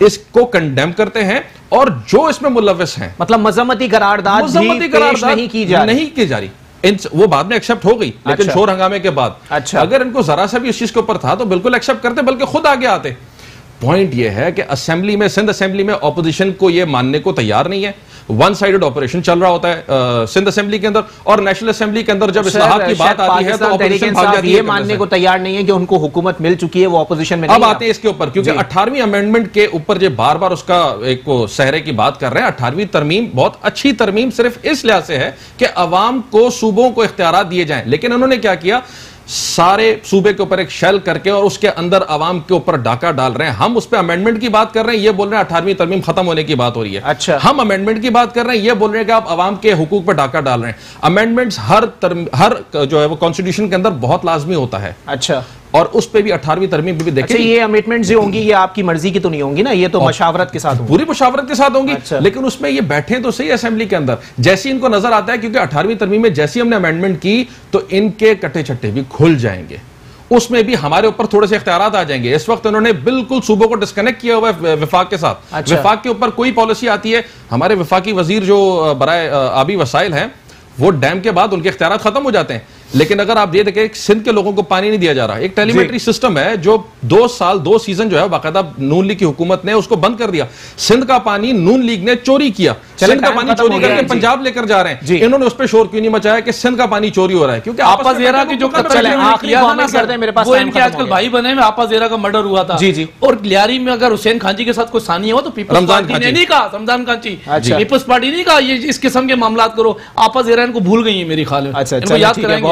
इसको कंडेम करते हैं और जो इसमें मुलविस हैं, मतलब मजम्मती करारदाद नहीं की जा रही। वो बाद में एक्सेप्ट हो गई, लेकिन शोर हंगामे के बाद। अच्छा, अगर इनको जरा सा भी इस चीज के ऊपर था तो बिल्कुल एक्सेप्ट करते, बल्कि खुद आगे आते। पॉइंट ये है कि असेंबली में, सिंध असेंबली में ऑपोजिशन को ये मानने को तैयार नहीं है। वन साइडेड ऑपरेशन चल रहा होता है सिंध असेंबली के अंदर, और नेशनल असेंबली के अंदर जब इस्लाहात की बात आती है तो ऑपोजिशन भाग जाती है। ये मानने को तैयार नहीं है कि उनको हुकूमत मिल चुकी है, वो ऑपोजिशन में अब आते हैं इसके ऊपर, क्योंकि 18वीं अमेंडमेंट के ऊपर जो बार बार उसका एक सहरे की बात कर रहे हैं। 18वीं तरमीम बहुत अच्छी तरमीम सिर्फ इस लिहाज से है कि अवाम को, सूबों को इख्तियारात दिए जाएं, लेकिन उन्होंने क्या किया, सारे सूबे के ऊपर एक शेल करके और उसके अंदर अवाम के ऊपर डाका डाल रहे हैं। हम उस पर अमेंडमेंट की बात कर रहे हैं, ये बोल रहे हैं 18वीं तरमीम खत्म होने की बात हो रही है। अच्छा, हम अमेंडमेंट की बात कर रहे हैं, ये बोल रहे हैं कि आप अवाम के हुकूक पर डाका डाल रहे हैं। अमेंडमेंट्स हर जो है वो कॉन्स्टिट्यूशन के अंदर बहुत लाजमी होता है। अच्छा, और उस पे भी 18वीं तरमीम भी देखें। ये अमेंडमेंट्स जो होंगी ये आपकी मर्जी की तो नहीं होंगी ना, ये तो मशावरत के साथ होंगी, पूरी मशावरत के साथ होंगी। अच्छा, लेकिन उसमें ये बैठे तो सही असेंबली के अंदर, जैसी इनको नजर आता है, क्योंकि 18वीं तरमीम में जैसी हमने अमेंडमेंट की तो इनके कट्टे छट्टे भी खुल जाएंगे, उसमें भी हमारे ऊपर थोड़े से इख्तियारात आ जाएंगे। इस वक्त उन्होंने बिल्कुल सूबों को डिस्कनेक्ट किया हुआ है विफाक के साथ। अच्छा, विफाक के ऊपर कोई पॉलिसी आती है, हमारे विफाकी वजीर जो बराए आबी वसाइल हैं, वो डैम के बाद उनके इख्तियारात खत्म हो जाते हैं। लेकिन अगर आप ये देखें, सिंध के लोगों को पानी नहीं दिया जा रहा। एक टेलीमेट्री सिस्टम है जो 2 साल 2 सीजन जो है बाकायदा नून लीग की हुकूमत ने उसको बंद कर दिया। सिंध का पानी नून लीग ने चोरी किया, सिंध का पानी चोरी करके पंजाब लेकर जा रहे हैं। इन्होंने उस पर शोर क्यों नहीं मचाया कि सिंध का पानी चोरी हो रहा है? क्योंकि आपा ज़ेरा की जो आजकल भाई बने में आपा ज़ेरा का मर्डर हुआ था, और लियारी में अगर हुसैन खांची के साथ कोई सानी हुआ तो पीपल्स पार्टी ने नहीं कहा, रमजान खांची पीपल्स पार्टी नहीं कहा ये इस किस्म के मामला करो। आपा ज़ेरा इनको भूल गई है मेरी ख्याल में। अच्छा,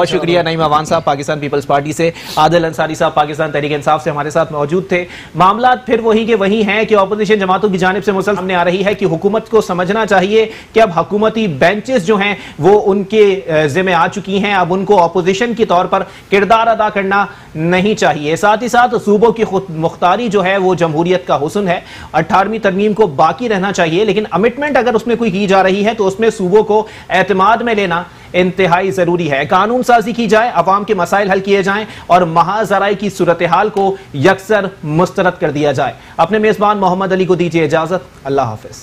बहुत शुक्रिया नईम अवान साहब पाकिस्तान पीपल्स पार्टी से, आदिल अंसारी साहब पाकिस्तान तहरीक इंसाफ से हमारे साथ मौजूद थे। मामला फिर वही के वही हैं कि ऑपोजिशन जमातों की जानिब से मुसलसल सामने आ रही है कि हुकूमत को समझना चाहिए कि अब हुकूमती बेंचेस जो हैं वो उनके जिम्मे आ चुकी हैं, अब उनको ऑपोजिशन के तौर पर किरदार अदा करना नहीं चाहिए। साथ ही साथ सूबों की खुद मुख्तारी जो है वो जमहूरियत का हुस्न है। 18वीं तरमीम को बाकी रहना चाहिए, लेकिन अमिटमेंट अगर उसमें कोई की जा रही है तो उसमें सूबों को एतमाद में लेना इंतहाई जरूरी है। कानून साजी की जाए, अवाम के मसाइल हल किए जाएं और महाजराई की सूरत हाल को यकसर मुस्तरद कर दिया जाए। अपने मेजबान मोहम्मद अली को दीजिए इजाजत। अल्लाह हाफिज।